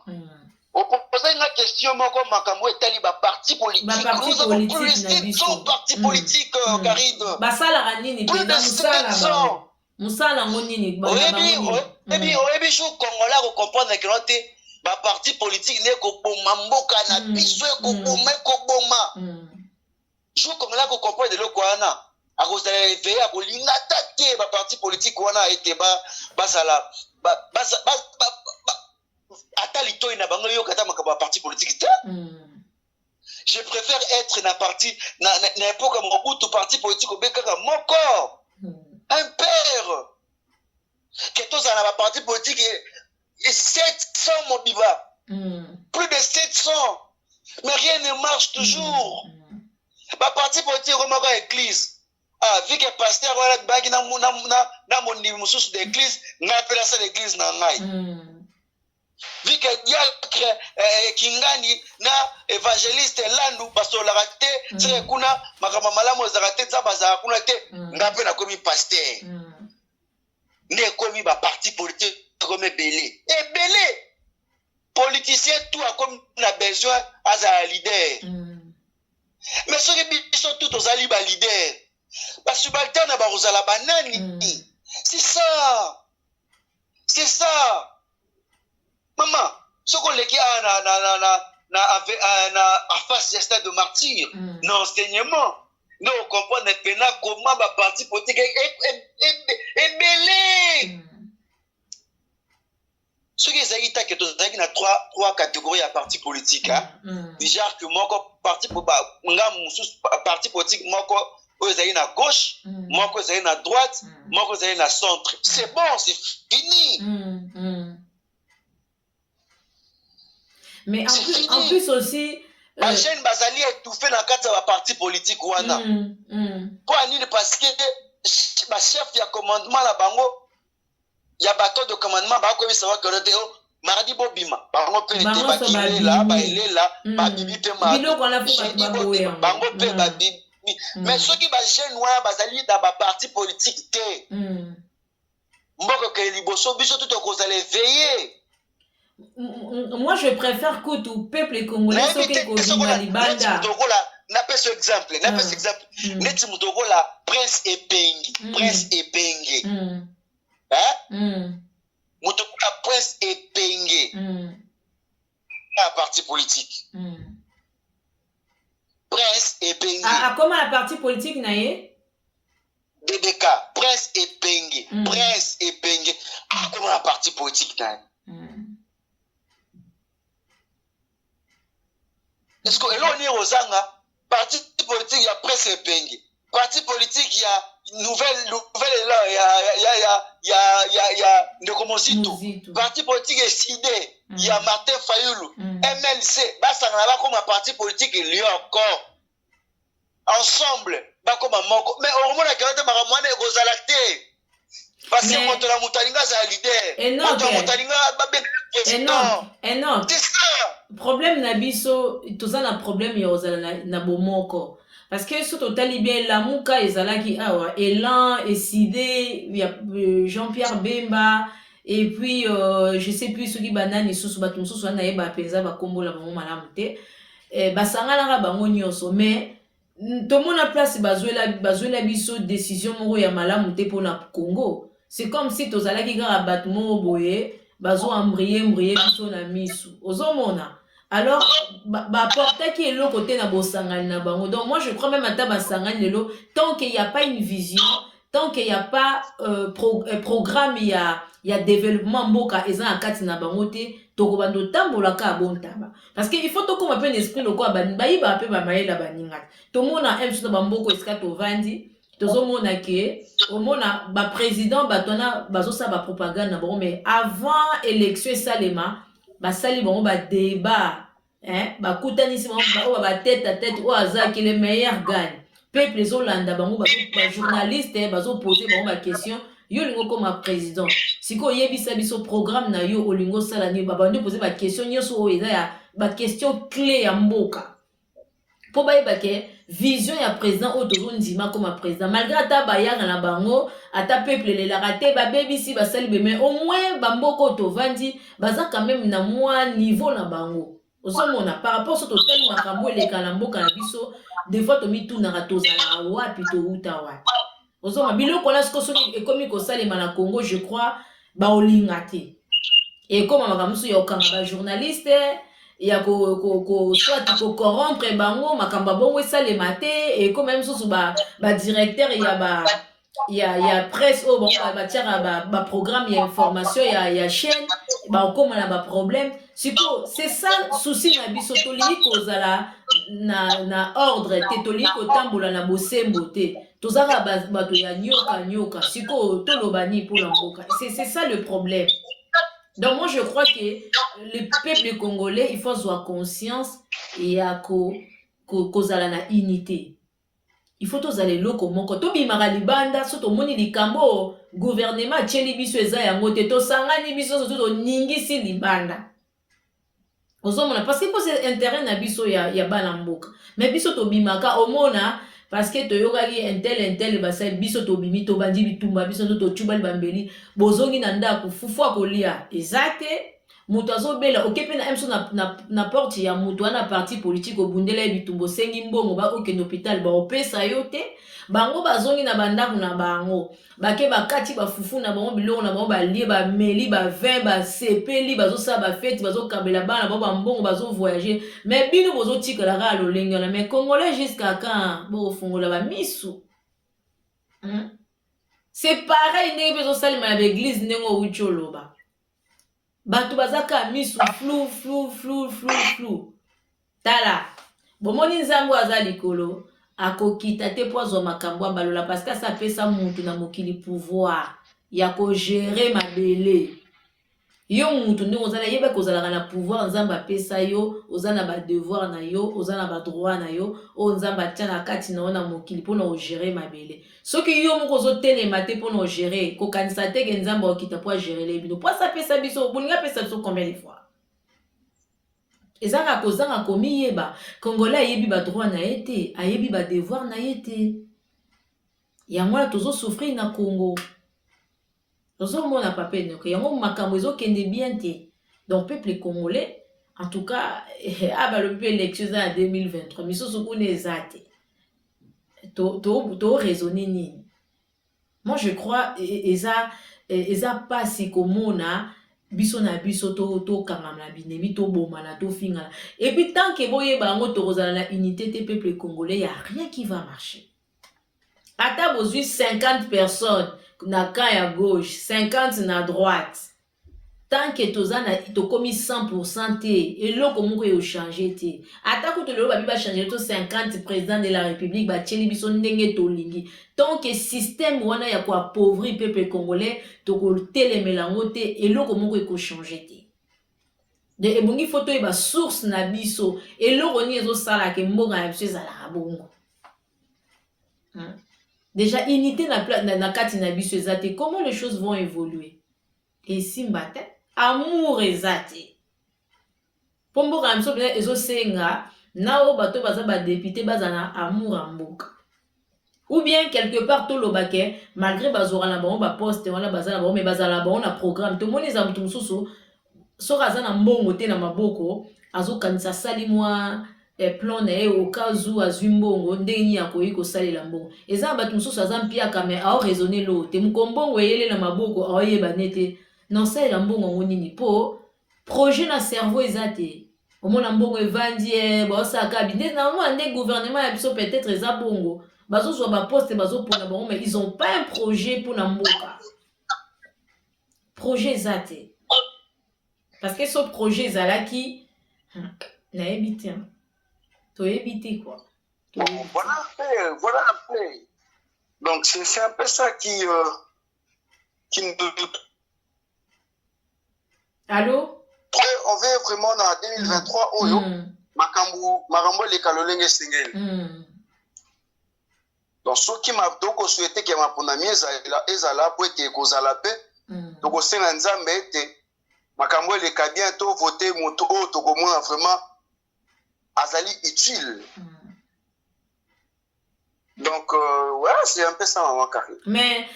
On pose une question, moko makambo etali ba parti politique. Nous avons plus de 700 partis politiques, Karim. Basala nini plus de 700. Musala ngonini ba oyebi shu Congolais ko comprendre que note ba parti politique ne ko boma mboka na biso ko boma shu Congolais ko comprendre de loko wana a cause réveiller a ko linga take ba parti politique wana ete basala atali to ina bango yo kata makaba parti politique te. Je préfère être na parti na époque Mobutu parti politique obekaka moko. Un père que tous en a parti politique et 700 mobiba plus de 700 mais rien ne marche toujours ba parti politique comme la église vu que pasteur voilà bagi na moni mususu d'église ngapela ça l'église na ngai vu que diacre kingani na évangéliste landu pasteur la raté c'est kuna makama malamu za raté za baza kuna te ngape na komi pasteur ne komi ba parti politique comme belé et belé politicien tout a comme na besoin as un leader mais ce qui biso tout aux ali ba leader ba subalterne na ba rozala banani c'est ça maman ce qu'on les a na face de stade de martyr non enseignement nous comprenons maintenant comment ma parti politique est belé ce qui est que tu as trois catégories à parti politique déjà que mon parti politique moi ils à gauche moi ils à droite moi ils à centre c'est bon c'est fini. Mais en plus aussi les jeunes bazali étouffé dans quatre partis politiques wana pour anini parce que ba chef ya commandement la bango ya bateau de commandement ba ko savoir que le mardi bobima bango pe te ba kilela ba elela ba bibi pe ma bango pe ba bibi mais ceux qui ba jeunes wana bazali dans ba parti politique te mboko ke liboso biso tout ko aller veiller. Moi, je préfère que tout peuple congolais soit que Libanda. N'a pas ce exemple. N'a pas cet exemple. Net mutogola prince Epengi. Prince Epengi. Hein? Mutogola prince Epengi. La parti politique. Prince Epengi. Comment la partie politique naie? DDK. Prince Epengi. Prince Epengi. Comment la partie politique naie? Est-ce que l'on est aux anga parti politique il y a Prince Epengi, parti politique il y a nouvelle là, il y a Ndeko Mozito. Parti politique est sidé. Il y a Martin Fayoulou. MLC. Basangana ba comme un parti politique il y a encore. Ensemble. Ba comme un moko. Mais au moment où la maramwane gozalate. Parce que quand la moutalinga c'est leader. Et non. C'est ça. Problème nabiso, tout ça na problème yozala na bomoko. Parce que ce total bien la mouka ezalaki awa Elan Esidé, il y a Jean-Pierre Bemba et puis je sais plus ce qui banane sous batum sous na yeba penza ba kombo la maman malamte basanga na bango nyonso mais tout monde a place bazuela biso décision moko ya malamte pour na Congo. C'est comme si tozalaki ga batmo boye bazo embrayer biso na misu ozomona. Alors, porter qui est le côté na bosangani na bango. Donc moi je crois même à tabasangani lelo tant qu'il n'y a pas une vision, tant qu'il n'y a pas programme il y a développement mboka eza akati na bango te tokobando tambola ka bontaba. Parce que il faut to comme un peu l'esprit loko abani ba pe ba maela baninga. To mona m so ba mboko eska to vandi. Tozomona ke omona ba président batona bazosa ba propagande na bango mais avant élection salema basali bango ba débat ba kutanisi bango ba tête à tête ou aza qui le meilleur gagne peuple ezolanda bango ba journaliste bazo poser bango ba question yo lingo comme président siko yebisa biso programme na yo olingo sala ni ba bando poser ba question nyoso o eza ya ba question clé ya mboka po ba yeba ke vision ya président o tozo ndima comme président malgré ata bayanga na bango ata peuple le la raté ba bebisi ba sali be mais au moins ba mboko to vandi baza quand même na moi niveau na bango ozomona par rapport au total makambo le kana mboka na biso des fois to mi tuna ratoza na wapi to uta wapi ozoma biloko na siko soki ekomi ko salema na Congo je crois ba olingate et comme makambo ya okanga ba journaliste ya soit ko corrompre bango makamba bongo esalema te et comme même soso ba directeur ya presse au bon ba tiara ba programme ya information ya chaîne ba comme na ba problème c'est ça souci na biso toliki kozala na ordre te toliki kotambola na bosembo te tozaka bato ya nyoka siko tolobani pour la mboka c'est ça le problème. Donc moi je crois que le peuple congolais il faut avoir conscience et à kozala na unité. Il faut tozala loko moko to bimaka libanda soto moni likambo gouvernement tcheli biso eza yango te to sangani biso soto ningisi libanda. Ozomona parce que c'est intérêt na biso ya bana mboka. Mais biso to bimaka omona parce que toyokaki intel basa biso to bimi to bandi bitumba biso to tubali bambeli bozongi na ndako fufu akolia exacte mutu azobela okepe na emso na porte ya mutu wana parti politique obundela bitumbo sengi mbongo ba okende hôpital ba opesa yo te bango bazongi na bandako na bango bake bakati ba fufu na bango biloko na bango balie ba meli ba vin ba sepeli bazosa ba fête bazokabela bana ba mbongo bazo voyager mais bino bozo tikala ka lolengo na mais congolais jusqu'à quand bo fungola ba misu c'est pareil ne bezo salima na église nengo ucholoba bato bazaka misu flou tala bomoni nzambo aza likolo akokita te pozo makambo balola parce que ça pesa mutu na mokili pouvoir ya ko gérer mabele yo mutu ndenge ozala yeba kozala na pouvoir nzamba pesa yo ozana ba devoir na yo ozana ba droit na yo o nzamba tana kati na ona mokili pona o gérer mabele soki yo moko zotelema te pona o gérer ko kanisa te ke nzamba okita po gérer les bino po ça pesa biso bolinga pesa biso combien de fois ezanga kozanga komi yeba congolais yebi ba droit na été ayebi ba devoir na été yango la tozo souffrir na Congo. Tozomona pape noko yango makambo ezokende bien te. Donc peuple congolais en tout cas le peuple élection en 2023 misoso kuna ezate to raisonner nini. Moi je crois eza pasi komona biso na biso to kamama binebi to bomana to fingala et puis tant que boye bango to kozala na unité te peuple congolais y a rien qui va marcher. Ata bozui 50 personnes na camp ya gauche 50 na droite tant que tu as commis 100% et là comment tu changer te attaque tu le va changer to 50 président de la république ba tcheli biso ndenge to lingi tant que système wana ya ko appauvrir peuple congolais to ko telemela ngote et là comment tu changer te de ebongi photo e ba source na biso et là on ezo sala ke mboka ya biso za bongo déjà unité na kati na biso ezate comment les choses vont évoluer et simbate amour ezate pombo ka mso bien ezo senga na o bato baza ba député baza na amour en mboka ou bien quelque part to lobake malgré bazora na bango ba poste wala baza na bango mais baza na bango na programme to moni za mutu mususu so kaza na mbongo te na maboko azo kanisa sali mwa plan na ye au cas où azwi mbongo ndenge ya koyi kosalela mbongo eza bato mususu aza mpiaka mais ao raisonner lo te mukombongo eyele na maboko ao yeba nete non salela mbongo ngo nini po projet na cerveau eza te omona mbongo evandi baosaka bine na mwa nde gouvernement ya biso peut-être eza bongo bazozwa baposte bazopona bango mais ils ont pas un projet mpona mboka projet eza te parce que ce projet ezalaki nayebi te toyebi te quoi voilà un peu donc c'est un peu ça qui nous allô on veut vraiment dans 2023 oyo makambo leka lolenge sengeli donc soki toko souhaiter que maponami ezala po ete ekozala pe tokosenga nzambe ete makambo eleka bien to voter moto oyo tokomona vraiment azali utile donc ouais c'est un peu ça maman Carré mais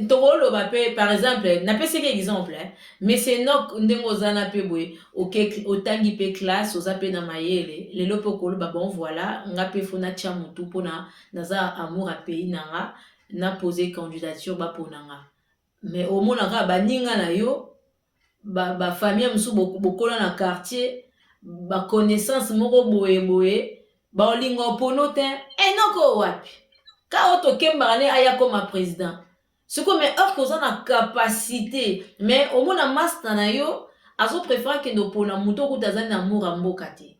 tokolo ba pe par exemple na pesi ke exemple mais c'est nok ndengo zana pe boy OK otangi pe classe oza pe na mayele lelo pe kolo ba bon voilà nga pe fona tia mutu pona naza amour a pays nanga na poser candidature ba ponanga mais au mona ka baninga na yo ba famille musu bokola na quartier ba connaissance moko boye ba olingo pono te enoko wapi ka otokembaka ne aya comme président siko mais or koza na capacité mais au mona master na yo azo préférer que no pona muto kutazana na amour mboka te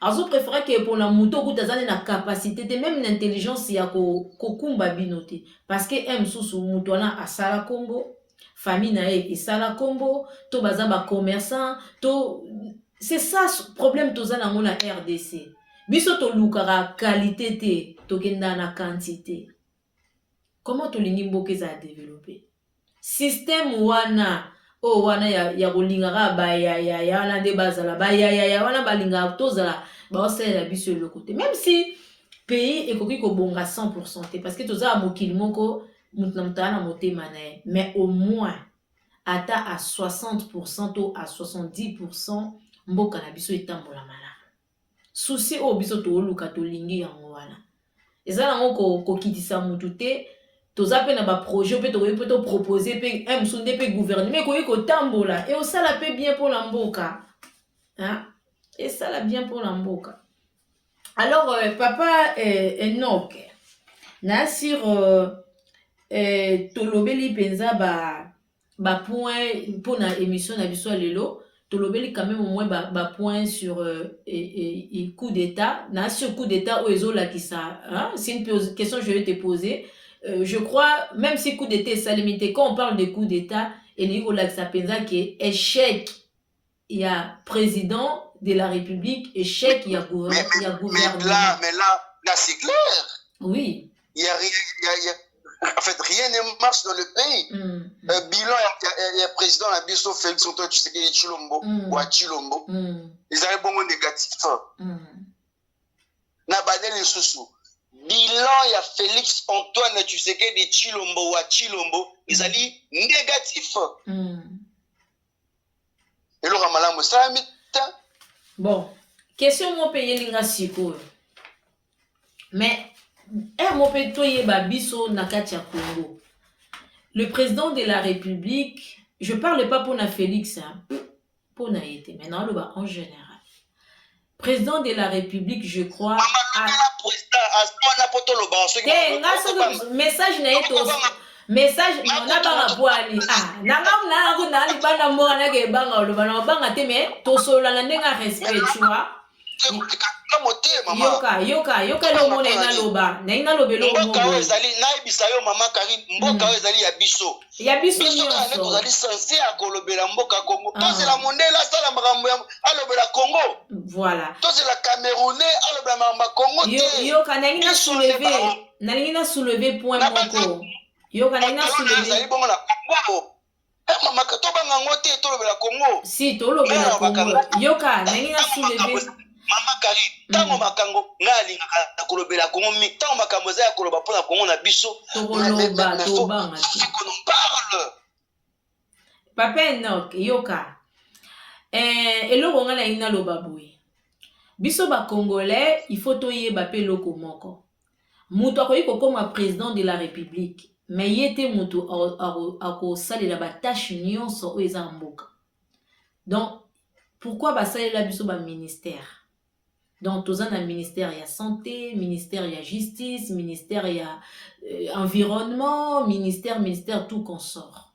azo préférer que pona muto kutazana na capacité te même l'intelligence ya kokumba bino te parce que aime susu muto na asala kombo famille na ye esala kombo to baza ba commerçant to c'est ça problème toza na ngona RDC biso to lukara qualité te tokenda na quantité comment to lingi mboka za développer système wana o wana ya kolingaka ba ya wana nde bazala ba ya wana balinga tozala ba osela biso le côté même si pays ekoki ko bonga 100% te parce que toza mokili moko mutu na mutana motema na ye mais au moins ata à 60% ou à 70% mboka na biso etambola malamu souci o biso to luka to lingi yango wana ezala ngo kokitisa mutu te toza pe na ba projet pe to proposer pe msunde pe gouvernement ko yiko tambola et osala pe bien pour la mboka hein et ça la bien pour la mboka alors papa Enoch na sur tolobeli penza ba point pour na émission na biso lelo tolobeli quand même au moins ba point sur coup d'état na sur coup d'état ozo la qui ça hein c'est une question que je vais te poser je crois même si coup d'état ça limité quand on parle de coup d'état et niveau là ça pensa que échec il y a président de la République échec il y a gouvernement mais là c'est clair oui il y a en fait, rien ne marche dans le pays. Bilan, il y a président la biso Félix Antoine Tshisekedi Tshilombo ou à Tshilombo. Ils avaient bon négatif. Na badel sous bilan, il y a Félix Antoine Tshisekedi Tshilombo ou à Tshilombo. Ils allaient négatif. Et le ramalam, ça bon, question mon pays linga siko. Mais le président de la République, je ne parle pas pour Félix, pour Naïté, maintenant en général. Président de la République, je crois. Message Naïté, message on a banga boali nanga na ko na li bana mo na ke banga lo banga te me to solo na ndenga respect tu vois yoka lo mo na loba na ina lo belo mo mboka ezali na ibisa yo mama Kari mboka ezali ya biso nyonso to ezali censé akolobela mboka Congo to c'est la mondela sala makambo ya alobela Congo voilà to c'est la Camerounais alobela makambo Congo te yoka na ngina soulever point moko yoka na ngina soulever ezali bongo na Congo mama to banga ngote to lobela Congo si to lobela Congo yoka na ngina soulever mama Kari tango makango ngali na kolobela Congo mi tango makambo za ya koloba pona Congo na biso to banga Papa Enoch yoka eloko nga na ina loba boye biso ba congolais il faut toyeba pe loko moko mutu akoyi kokoma président de la république mais yete mutu akosalela batâche nyonso oyo eza mboka donc pourquoi basalela biso baministère donc toza na ministère ya santé ministère ya justice ministère ya environnement ministère tout consort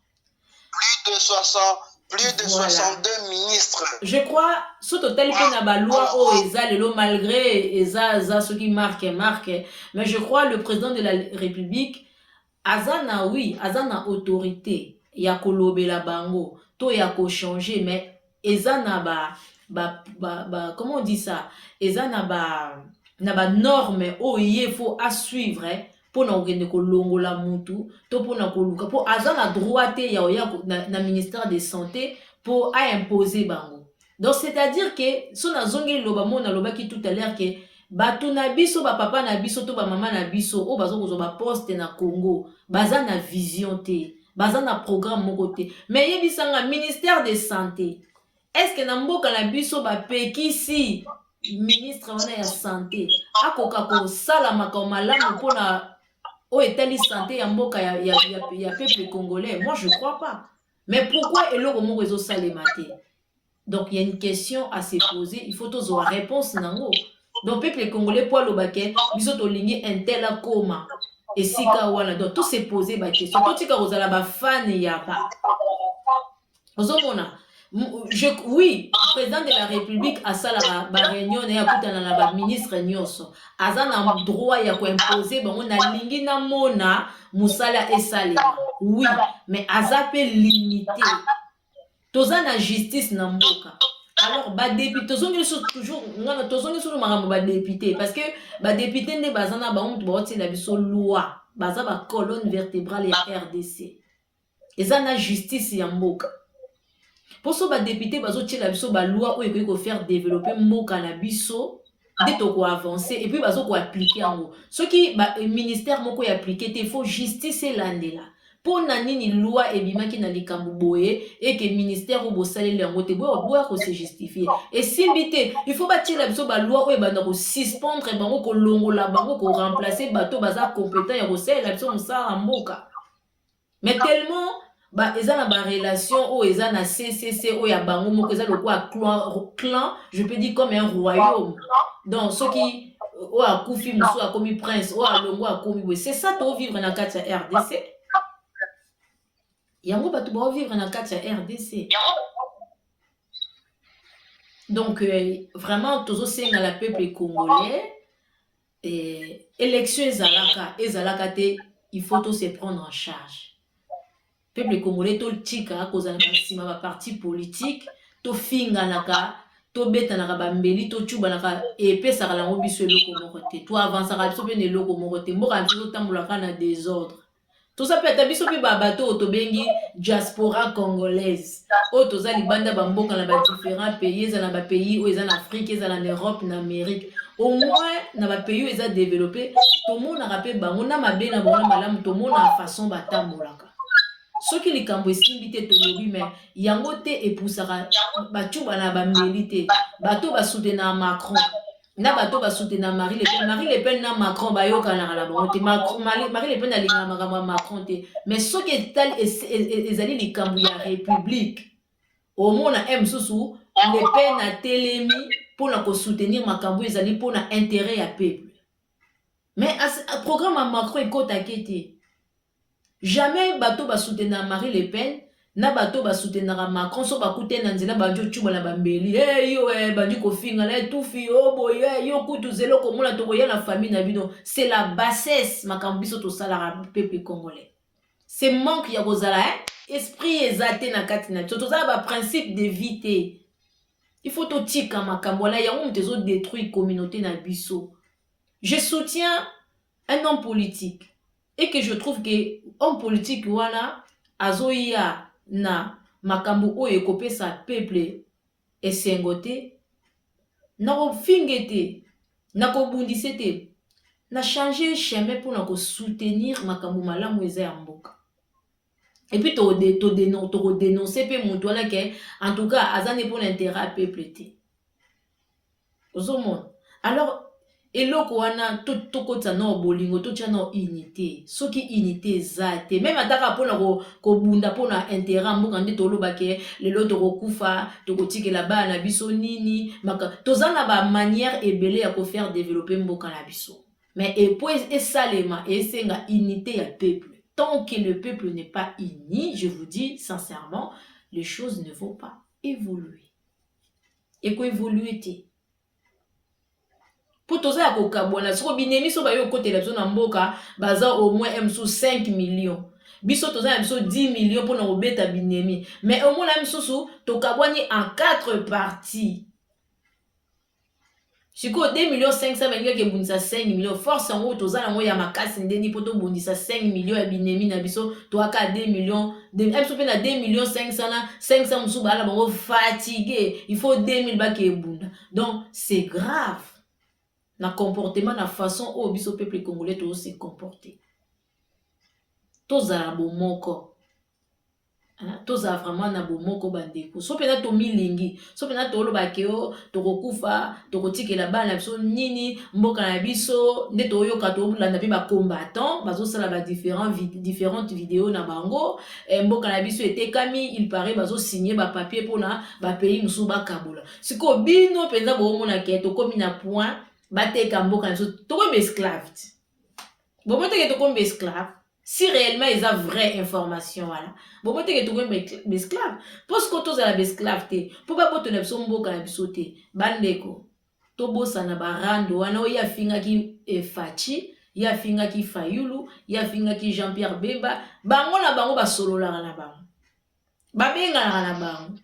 plus de 62 ministres. Je crois, surtout tel que na ba loi o eza lelo malgré eza ce qui marque, mais je crois le président de la République azana autorité ya kolobela bango to ya ko changer mais ezana comment on dit ça, ezana ba norme o il faut à suivre pour na okende kolongola mutu to pour na koluka pour azana droit te ya na ministère de santé pour à imposer bango. Donc c'est-à-dire que so na zongi loba mona loba ki tout à l'heure que bato na biso ba papa na biso to ba mama na biso o bazo ko ba poste na Congo baza na vision te baza na programme moko te mais yebisanga ministère de santé est-ce que na mboka na biso ba pekisi ministre wana ya santé akoka ko sala makao malamu pona o etali santé ya mboka ya peuple congolais? Moi je crois pas. Mais pourquoi eloko moko ezo salema te? Donc il y a une question à se poser, il faut tous avoir réponse nango. Donc peuple congolais pour le baquet biso to lingi intel akoma et sika wana donc tout se poser ba question to tika ozala ba fan ya ba ozomona. Oui, président de la République a ça la réunion et akutana na ba ministre nyonso azana droit ya ko imposer bango na lingi na mona musala esalema. Oui, mais azape limité. Toza na justice na mboka. Alors ba député tozongi toujours ngana tozongi sur makambo ba député parce que ba député nde bazana ba honte ba la biso loi baza ba colonne vertébrale ya RDC. Eza na justice ya mboka. Pour ça ba député bazo la biso ba loi o ekoki ko faire développer mboka na biso dès to ko avancer et puis bazo ko appliquer en ce qui ba ministère moko ya appliquer te faut justice landela. Pour nani loi et bimaki na likambo boye et que ministère ou bosale lengo te boya ko se justifier et si bité il faut bâtir la biso ba loi ou bana ko suspendre bango ko longola bango ko remplacer bato baza compétent ya ko sala la biso msa mboka mais tellement ba eza na ba relation o eza na CCC o ya bango moko eza lokwa clan je peux dire comme un royaume donc ceux qui o akufi muso akomi prince o alongo akomi c'est ça to vivre na kati ya RDC. Yango bato ba vivre na kati ya RDC. Donc vraiment tozo senga la peuple congolais élection ezalaka te il faut to se prendre en charge. Peuple congolais to tika kozana sima ba parti politique to finga naka to beta naka bambeli to chuba naka epesa kala ngo biso eloko moko te to avancer ka biso pe ne eloko moko te mboka biso tambola kana désordre. Tout ça peut être biso pe ba bato otobengi diaspora congolaise o toza libanda bamboka na ba différents pays za na ba pays où ils en Afrique ils en Europe na Amérique au moins na ba pays où ils ont développé to mona rappel bango na mabe na bona malamu to mona façon batambolaka soki likambo esimbi te tolobi mais yango te epusaka bachuba na bambeli te bato basoutenir Macron na bato basoutenir Marie Le Pen na Macron bayokana la bango te Marie Le Pen alinga makambo Macron te mais soki ezali likambo ya république au mona msusu Le Pen a telemi pour na ko soutenir makambo ezali pour na intérêt ya peuple mais programme à Macron ekota kete Jamais bateau va soutenir Marie Le Pen, na bateau va soutenir Macron, so ba kute na nzela ba jo chuba na bambeli. Eh yo ba di ko finga la tout fi oh boy yo kutu zelo ko mona to ya la famille na bino. C'est la bassesse makambiso to sala peuple congolais. C'est manque ya kozala esprit exalté na katina. To za ba principe d'éviter. Il faut to tika makambo la ya on tezo détruire communauté na biso. Je soutiens un homme politique. Et que je trouve que homme politique wana azoya na makambu o ekope sa peuple esengote na ko fingete na ko bundisete na changer chemin pour na ko soutenir makambu malamu eza ya mboka. Et puis to dénoncer pe mutu wana ke en tout cas azane pour l'intérêt peuple te. Ozomon. Alors eloko wana tokota na bolingo to tia na unité soki unité zate même ataka pona ko bunda pona intérêt mboka nde toloba ke lelo tokokufa tokotikela bana biso nini maka tozana ba manière ebele ya ko faire développer mboka na biso mais et salema et senga unité ya peuple. Tant que le peuple n'est pas uni, je vous dis sincèrement, les choses ne vont pas évoluer. Et ko évoluer te pour toza ya kokabwana siko binemi so bayo kotela biso na mboka baza au moins M sous 5 millions biso toza ya biso 10 millions pour na obeta binemi mais au moins la misusu tokabwani en 4 parties siko 2 millions 500 bango ke bundisa 5 millions force ngo toza na ngo ya makasi ndeni poto bundisa 5 millions ya binemi na biso to aka 2 millions M sous pe na 2 millions 500 na 500 musu bala bango fatigué il faut 2000 ba ke bunda donc c'est grave. Na comportement na façon au biso peuple congolais to se comporter. Toza bomoko. Hein, toza vraiment na bomoko bandeko. So pena to milingi, so pena to lo bakeo, to kokufa, to kotikela bana biso nini, mboka na biso, nde to yoka to bulanda pe ba combattant, bazo sala ba différentes vidéos na bango, mboka na biso etekami, il paraît bazo signer ba papier pona ba pays musu ba kabola. Siko bino penza bo mona ke to komi na point bateka mboka nso toko esclave bon mote ke toko esclave si réellement ils ont vraie information voilà bon mote ke toko esclave parce que tous à la esclave te pour pas boto na biso mboka na biso te bandeko to bosa na barando wana oya finga ki Fachi ya finga ki Fayulu ya finga ki Jean-Pierre Bemba bango na bango basolola na bango babenga na bango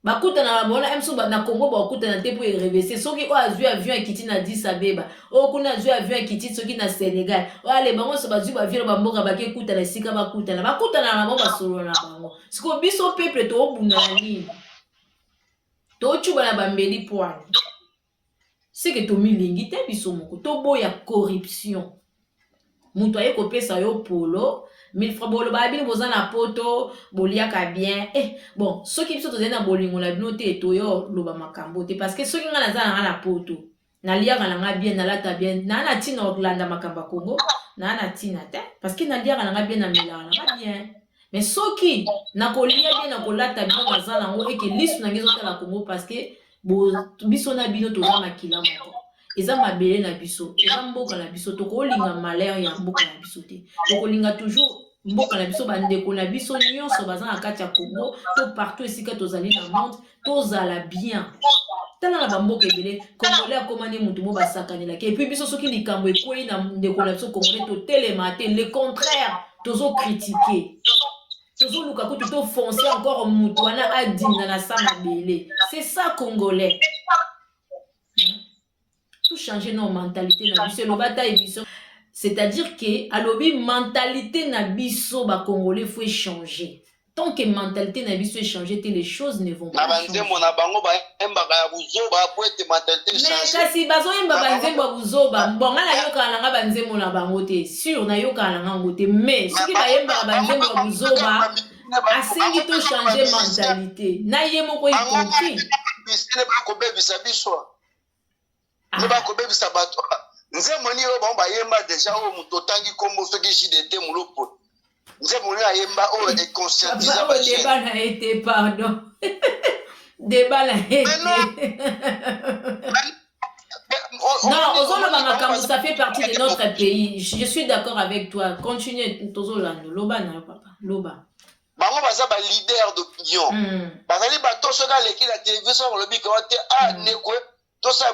bakuta na bona emso na Congo bakuta na tepo reverser soki o azui avion ekiti na Addis Abeba o kuna azui avion ekiti soki na Sénégal o ale bango so bazui ba vira ba mboka bakekuta na sika bakuta na bango basolo na bango siko biso peuple to obunda nini to chuba na bambeli poani c'est que to milingi te biso moko to boya corruption muto aye kopesa yo polo 1000 francs bolo ba bino bozana poto boliaka bien bon ceux qui biso tozena bolingo na bino te to yo loba makambo te parce que ceux qui ngana zana na poto na liaka na nga bien na lata bien na tina oklanda makamba Congo na tina te parce que na liaka na nga bien na melaka na nga bien mais ceux qui na kolia bien na kolata bien na zana ngo et que lisu na ngezo tala Congo parce que biso na bino tozana kila moko eza mabele na biso eza mboka na biso tokolinga malheur ya mboka na biso te tokolinga toujours mboka na biso bandeko na biso nyonso baza na kati ya Congo to partout esika tozali na monde tozala bien tala na bamboka ebele congolais akomani mutu mo basakanelaki et puis biso soki likambo ekwei na ndeko na biso congolais totelema te le contraire tozo critiquer tozoluka kutu tofoncer encore mutu wana adinda na sa mabele c'est ça congolais. Tout changer nos mentalités na biso lobata émission c'est-à-dire que alobi mentalité na biso ba congolais faut changer tant que mentalité na biso changer les choses ne vont pas changer na bango ba embaka ya buzoba pour être mentalité changer mais kasi bazo emba banzembo buzoba bonga na yoka na nga banzembo na bango te sûr na yoka na nga ngote mais soki ba emba banzembo buzoba asengi to changer mentalité na yemo ko y compris c'est pas ko bebisa biso ne ba ko bebisa bato nze moni yo ba yemba déjà o muto tangi kombo soki JDT mulopo nze moni ayemba o e conscientiser ba je débat na été pardon débat na été Non, ça fait partie de notre pays. Je suis d'accord avec toi. Continuez, Tozolando. Loba na papa. Loba. Bango baza ba leader d'opinion. Bazali ba tosoka leki la télévision le bi kote nekwe to sa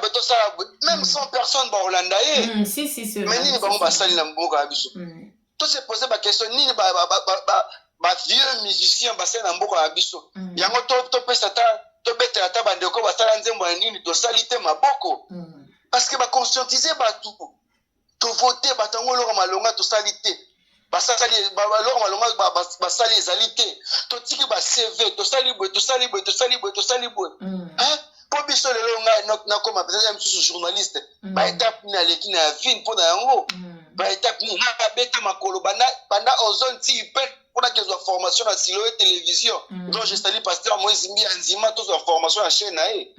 même 100 personnes ba Holanda ye. Si c'est mais nini bango basali na mboka biso. To se poser ba question nini ba vieux musiciens basali na mboka biso. Yango to pesa ta to betela ta bandeko basala nzembo nini to salite maboko. Parce que ba conscientiser ba tout. To voter ba tango lo malonga to salite. Basali ezali te totiki ba CV tosali boye hein po biso lelo nga nakoma peut-être msusu journaliste ba étape ni aleki na vie mpona yango ba étape ni na beta makolo banda ozone ti ipel mpona kezwa formation na silo télévision donc je salue pasteur Moïse Mbi Anzima tozwa formation na chaîne na ye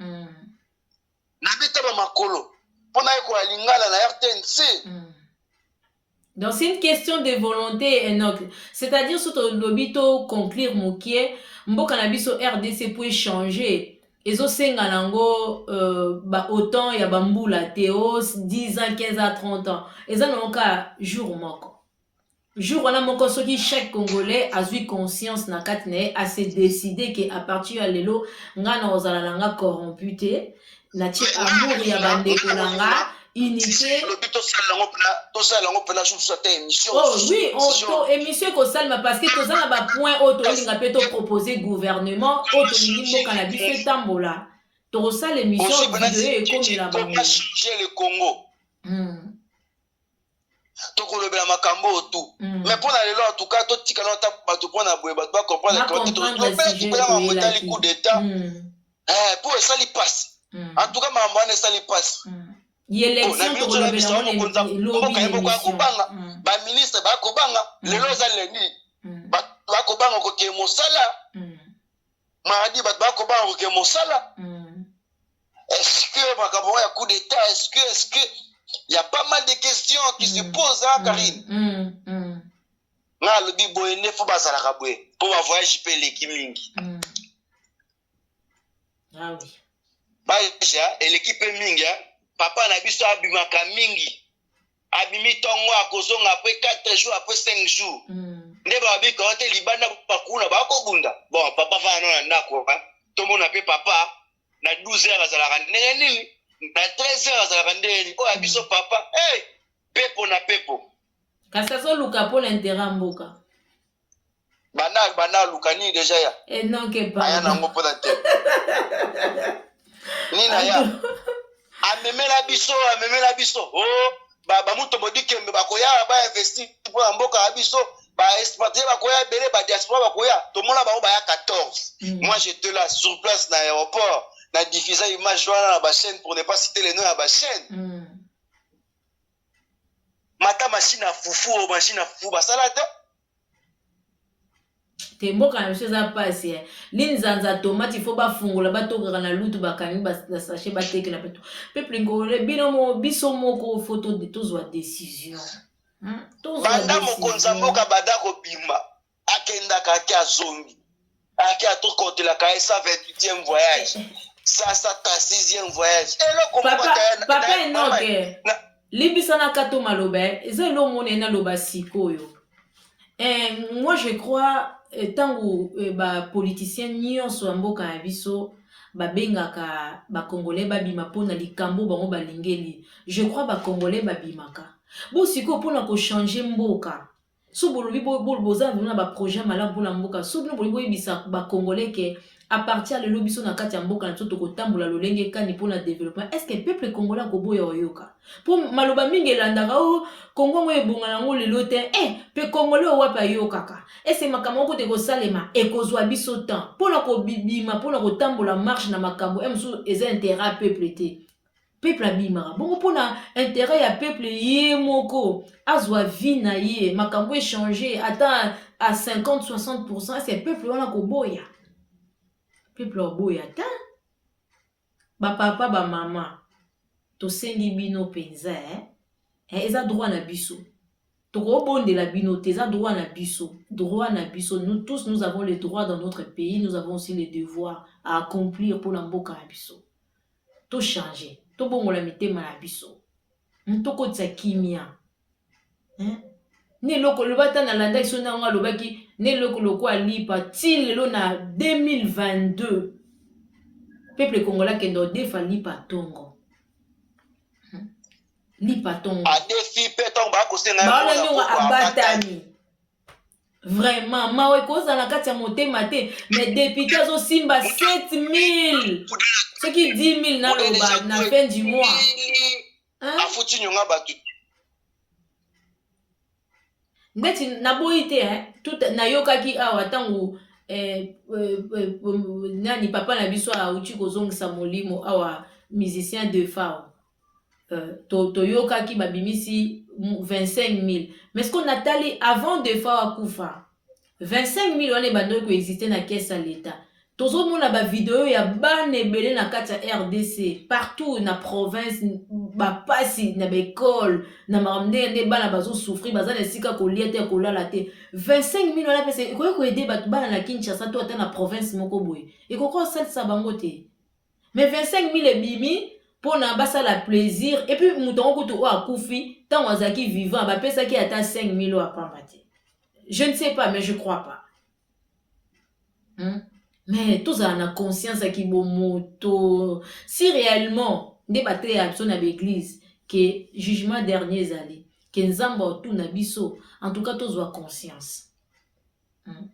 na beta ba makolo mpona ye ko alingala na RTNC. Donc, c'est une question de volonté, Enoch. C'est-à-dire, sur le lobito conclure mokie, mboka na biso RDC pour changer. Ezo senga nango autant ya bambula théos 10 ans, 15 ans, 30 ans. Ezo nango jour moko. Jour wana moko soki chaque Congolais a eu conscience na katne a se décider que à partir ya lelo nga na ozala nanga corrompu na ti amour ya bandeko nanga unité. Oh oui, émission ko salma parce que toza na ba point auto linga pe to proposer gouvernement auto lingo cannabis fait tambola. To sala émission vidéo et comme la bango. Changer le Congo. Tokolobela makambo tout. Mais pour lelo en tout cas to tikala ta bato pona boye bato ba comprendre que to lobela ma motali coup d'état. Pour ça li passe. En tout cas mambo ne ça li passe. L'élection to lobela ba ministre ba kobanga lelo za lendi ba kobanga ko ke mosala maradi ba kobanga ko ke mosala. Est-ce que makambo ya coup d'état est-ce que il y a pas mal de questions qui se posent hein Karine. Na le bi boyene fo bazala ka boye pour va voyage pe l'équipe mingi. Ah oui. Ba ja l'équipe mingi papa na biso abimaka mingi. Abimi tongo akozonga après 4 jours après 5 jours. Nde ba bi ko te libanda bakuna ba ko bunda. Bon papa va na ndako hein. Tout monde appelle papa na 12 heures azala nini na 13 heures azala ndeni o abiso papa hey pepo na pepo kasa so luka pour l'intérêt mboka bana luka ni déjà ya et non que pas aya nango pour la tête ni na ya amemela biso oh ba muto modike mbe bakoya ba investir pour mboka abiso ba expatrié bakoya belé ba diaspora bakoya to mona ba ya 14 moi j'étais là sur place na aéroport na diffuser image dans la chaîne pour ne pas citer les noms de la chaîne. Mata machine à foufou ba salade. Te mboka na chose a passer. Linzanza tomate il faut ba fungola ba tokaka na lutu ba kani ba sachet ba teke na peto. Peuple ngolé binomo biso moko photo de tozwa décision. Banda mokonza mboka badako bimba. Akenda ka kia zombi. Akia to côté la ka sa 28e voyage. Ça ta 6e voyage. Papa enoke. Libisana kato malobe, eza lo monena lo basikoyo. Moi je crois tango ba politicien nyonso mboka ya biso ba bengaka ba congolais ba bima pona likambo bango balingeli. Je crois ba congolais ba bimaka. Bo siko pona ko changer mboka. So bolobi boza na ba projet malamu pona mboka. So bolobi yebisa ba congolais ke à partir de l'obiso na kati ya mboka na to ko tambola lolenge kani pona développement. Est-ce que le peuple congolais ko boya oyoka? Pour maloba mingi landaka o Congo mo ebonga nango lelo te pe congolais o wapa yokaka. Et c'est makambo ko te ko salema e ko zwa biso temps. Pona ko bibima pona ko tambola marche na makambo emso eza intérêt peuple te. Peuple abimara. Bon pona intérêt ya peuple ye moko azwa vie na ye makambo échanger attend à 50-60%. C'est peuple wana ko boya. Peuple oboya ta ba papa ba mama to sengi bino penza eza droit na biso to bonde la bino te eza droit na biso nous tous nous avons les droits dans notre pays, nous avons aussi les devoirs à accomplir pour la mboka na biso to changer to bongola mitema na biso ntoko tsa kimia ne loko lobata na landa kiso na nga lobaki ne loko loko alipa ti lelo na 2022 peuple congolais kendo defa lipa tongo a défi pe tongo ba ko senga ba nyonga abatami vraiment mawe kozala kati ya motema te mais député azo simba 7000 soki 10000 na loba na fin du mois afuti nyonga batu ndeti naboyi te tout nayokaki awa ntango nani papa na biso auti kozongisa molimo awa musicien de phare toyokaki babimisi 25000 mais ce qu'on atali avant de phare akufa 25000 wana ebandaki koexiste na caisse ya l'état tozomona bavideo ya bana ebele na kati ya RDC partout na province bapasi na baekole na makambo nde bana bazosouffrir baza na esika kolia te kolala te 25000 wana pesa ekoki koede bato bana na Kinshasa to ata na province moko boye ekoki kosalisa bango te mais 25000 ebimi mpona basala plaisir et puis moto yango kutu oyo akufi ntango azalaki vivant bapesaki ata 5000 oyo apamba te je ne sais pas mais je crois pas mais tozala na conscience ya kibomoto si réellement nde bateya biso na baeglise ke jugement dernier ezali ke nzambe otuna biso en tout cas tozwa conscience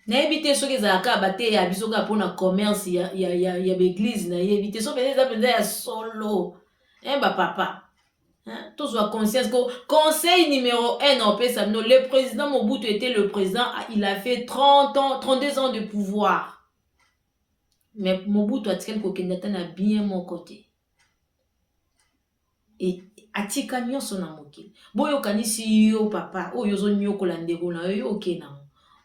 nayebi te soki ezalaka bateya biso kaka mpona commerce ya baeglise nayebi te so mpenza eza mpenza ya solo bapapa tozwa conscience ko conseil numéro 1 opesa bino le président Mobutu était le président il a fait 32 ans de pouvoir mais Mobutu atikali kokende ata na bien moko te atika nyonso na mokili boyokanisi yo papa oyo ozonyokola ndeko na yo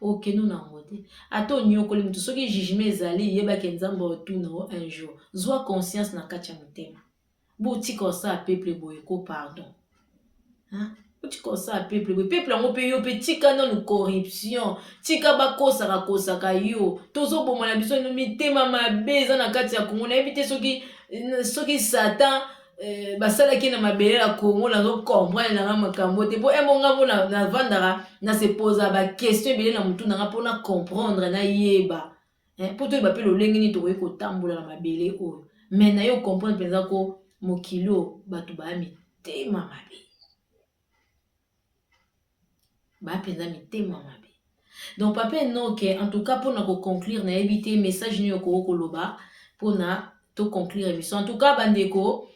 okeno nango te ata onyokoli motu soki jugement ezali yebaki nzambe otuna o un jour zwa conscience na kati ya motema botika osala peuple boye ko pardon botika osala peuple boye peuple yango mpe yo mpe tika nanu corruption tika bakosaka yo tozoboma na biso mitema mabe eza na kati ya Kongo nayebi te soki satan basalaki na mabele ya Kongo nazokomprendre nanga makambo te mpo emonga mpo navandaka nasepoza baquestion ebele na motu nanga mpona comprendre nayeba mpo toyeba mpe lolenge nini tokoki kotambola na mabele oyo mais naye comprendre mpenza ko mokili oyo bato baya mitema mabe baya mpenza mitema mabe donc papa enoke en tout cas mpona koconclure nayebi te message nini okoki koloba mpona toconclure émission en tout cas bandeko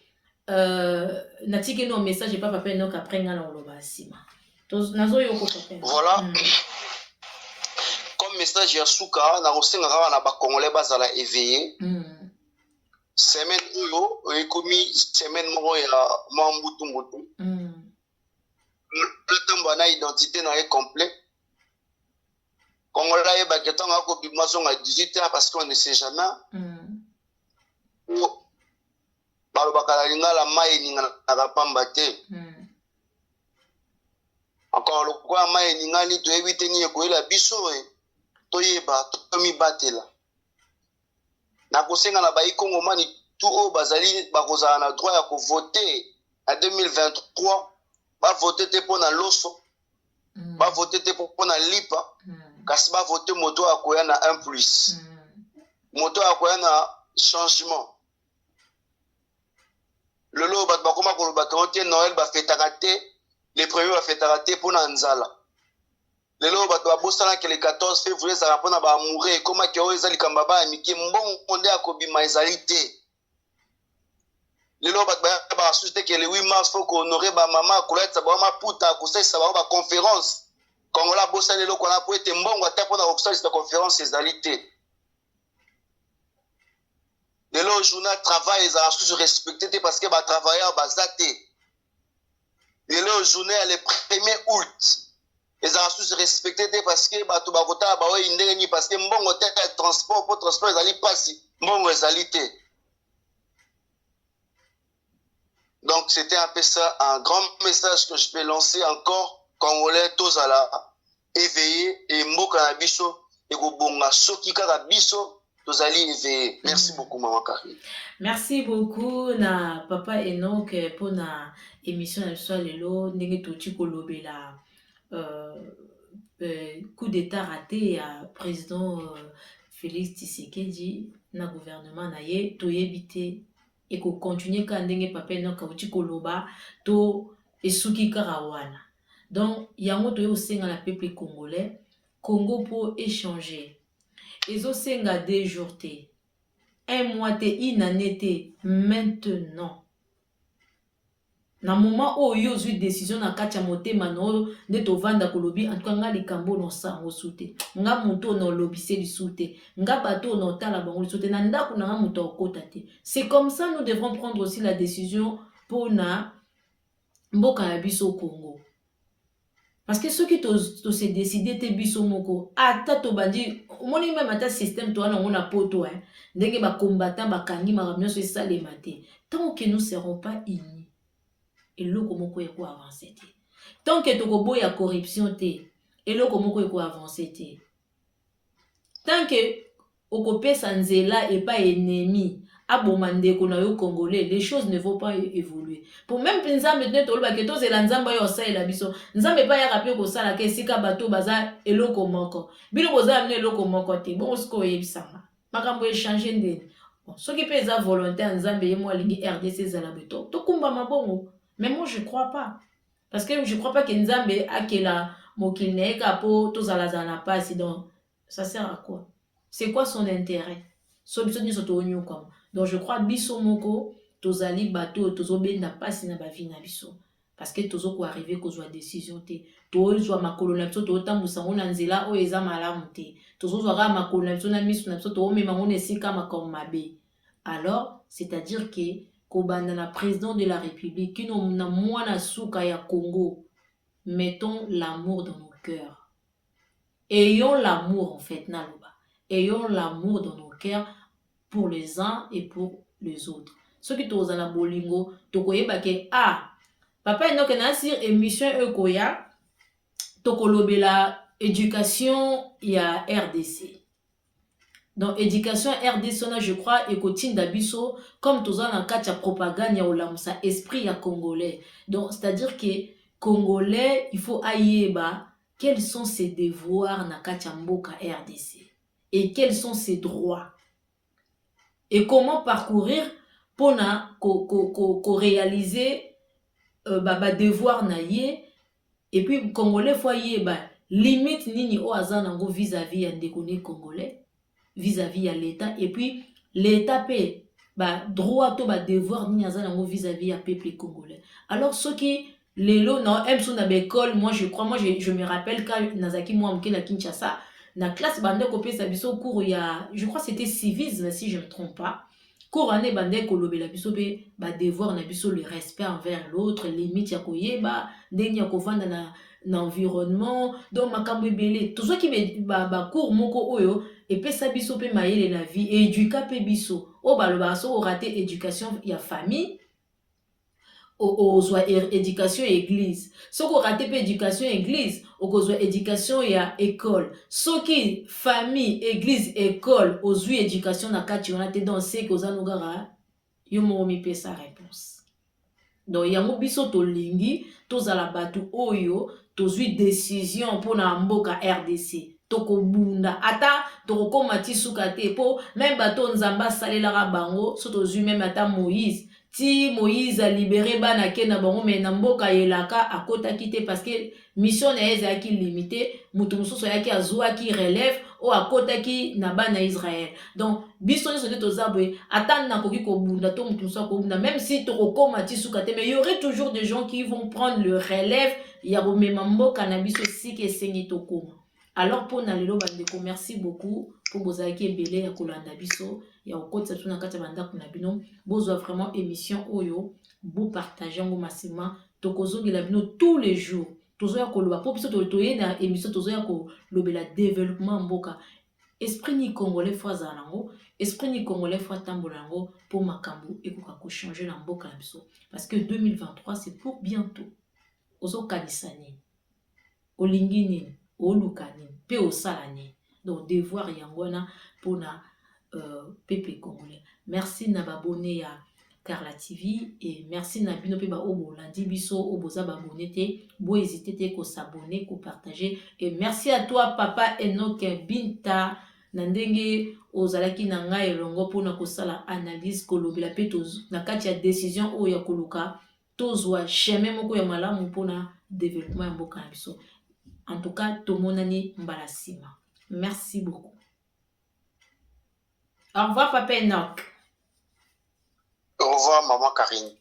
natiki no message pa papa enoke après nga na koloba nsima nazoyoko papa voilà comme message ya suka nakosenga kaka na bakongolais bazala éveillé semaine oyo ekomi semaine moko ya mwa mbutu ntango na identité na ye complet congolais ayebaki ntango akobima zonga 18 heures parce qu'on ne sait jamais balobaka na lingala mai eningana pamba te encore lokola mai eningani toyebi te nini ekoyela biso toyeba tomibatela nakosenga na baikongomani tu oyo bazali bakozala na droit ya kovote na 2023 bavote te mpo na loso bavote te mpo na lipa kasi bavote moto akoya na 1+, moto akoya na changement lelo bato bakoma kolobaka o te Noël bafetaka te les premiers bafetaka te mpo na nzala lelo bato babosanaki le 14 février ezalaka mpona baamoure ekomaki oyo eza likambo baya mike mbongo nde akobima ezali te lelo bato bayaka basusu te ke le 8 mars fo kohonore bamama akolatisa bango maputa akosalisa bango baconférence kongola abosani eloko wana po ete mbongo ata mpona kosalisa baconférence ezali te lelo journal travail ezala susu respecté te parce que batravailleur baza te lelo journée ya le 1er août ezala susu respecté te parce que bato bakotala baoyo ndenge nini parce que mbongo te ya transport po transport ezali mpasi mbongo ezali te. Donc c'était un peu ça, un grand message que je peux lancer encore. Congolais tozala éveillé et mboka na biso et kobonga soki kaka biso tozali éveillé. Merci beaucoup maman Karine. Merci beaucoup na papa Enoch pour na émission na biso lelo ndenge toti kolobela coup d'état raté ya président Félix Tshisekedi na gouvernement na ye toyebi te ekokontinue ka ndenge papa Enoch auti koloba to esuki kaka wana. Donc yango toye osenga na peuple congolais Congo pour échanger ezosenga 2 jours te 1 mois te, une année te, maintenant. Na moment où yo zui décision na katia motema no nde tovanda kolobi en tout cas nga likambo no sango sute nga muto no lobise li sute nga bato no tala bango li sute na ndako na nga muto okota te. C'est comme ça nous devrons prendre aussi la décision pour na mboka ya biso Congo. Parce que ceux qui se décident te biso moko ata to bandi moni même ata système to na ngona poto hein ndenge ba combattant ba kangi makamyo so salema te tant que nous serons pas unis eloko moko eko avancer te tant que toko boya corruption te eloko moko eko avancer te tant que okopesa nzela et pas ennemi aboma ndeko na yo congolais les choses ne vont pas évoluer pour même nzambe te toloba ke tozela nzambe yo osalela biso nzambe pa yaka pe kosala ke esika bato baza eloko moko bino boza amene eloko moko te bongo siko oyebisanga makambo echange ndeni bon soki mpe eza volonté ya nzambe ye mo alingi RDC ezala beto tokumbama bongo mais moi je crois pas parce que je crois pas que nzambe akela mokili na ye ka po tozalazala na pasi donc ça sert à quoi c'est quoi son intérêt so biso nyonso toonyokama. Donc je crois biso moko tozali bato tozobenda pasi na bavi na biso parce que tozoko arriver kozwa décision te tozwa makolo na biso totambusa ngo na nzela oyo eza malamu te tozozwa kaka makolo na biso na miso na biso toomema ngo na esika makambo mabe. Alors c'est-à-dire que kobanda na président de la République kino na mwana suka ya Congo, mettons l'amour dans nos cœurs, ayons l'amour en fait naloba ayons l'amour dans nos cœurs pour les uns et pour les autres. Ceux qui toza na bolingo tokoyeba ke papa Enoch na sur émission ekoya tokolobela éducation ya RDC. Donc éducation RDC na je crois ekotinda biso comme toza na katia propagande ya olamusa esprit ya congolais. Donc c'est-à-dire que congolais il faut ayeba quels sont ses devoirs na katia mboka RDC et quels sont ses droits. Et comment parcourir pour réaliser devoir na ye et puis congolais foyer limite nini o azanango vis-à-vis ya ndekone congolais vis-à-vis ya l'état et puis l'état pe droit to devoir nini azanango vis-à-vis ya peuple congolais. Alors ceux qui lelo na emso na l'école moi je crois je me rappelle quand nazaki moi mke na Kinshasa na classe bande kopesa biso cours ya je crois c'était civisme si je me trompe pas cours ane bande kolobela biso pe devoir na biso le respect envers l'autre limite ya koyeba ndenge ya kovanda na environnement donc makambo ebele tout ça qui cours moko oyo epesa biso pe mayele na vie et éduca pe biso o baloba so raté éducation ya famille ozwa éducation église soko raté pe éducation église okozwa éducation ya école soki famille église école ozwi éducation na kati wana te donc c'est que ozano gara yo mo mi pesa réponse. Donc yango biso tolingi tozala batu oyo tozwi décision mpona mboka RDC tokobunda ata tokokoma ti suka te po même bato nzamba salelaka bango so tozwi même ata Moïse a libéré bana ke na bango mais na mboka yelaka akotaki te parce que mission na ezaki limité mutu mususu yaki azwaki relève o akotaki na bana Israël. Donc biso nyonso nde tozabwe ata nakoki kobunda to mutu mususu akobunda même si tokokoma ti suka te mais il y aurait toujours des gens qui vont prendre le relève ya bomema mboka na biso siki esengi tokoma. Alors pour nalelo bandeko merci beaucoup pour bozalaki ebele ya kolanda biso ya okotisa biso na kati ya bandako na bino bozwa vraiment émission oyo bo partager ngo masima tokozongela bino tous les jours tozoya koloba po biso toye na émission tozoya kolobela développement mboka esprit ni congolais fois zanango esprit ni congolais fois tambolango pour makambo ekoka ko changer na mboka na biso parce que 2023 c'est pour bientôt ozo kanisani olingi nini oluka nini pe osala nini donc devoir yangwana pona peuple congolais. Merci na abonné à Carla TV et merci na bino pe ba obo landi biso oboza ba abonné te bo hésiter te ko s'abonner ko partager et merci à toi papa Enoch Binta na ndenge ozalaki na ngai elongo mpona kosala analyse kolobela pe na kati ya décision oyo ya koluka tozwa chemin moko ya malamu mpona développement ya mboka na biso. En tout cas tomonani mbala nsima. Merci beaucoup. Au revoir papa Enoch. Au revoir maman Karine.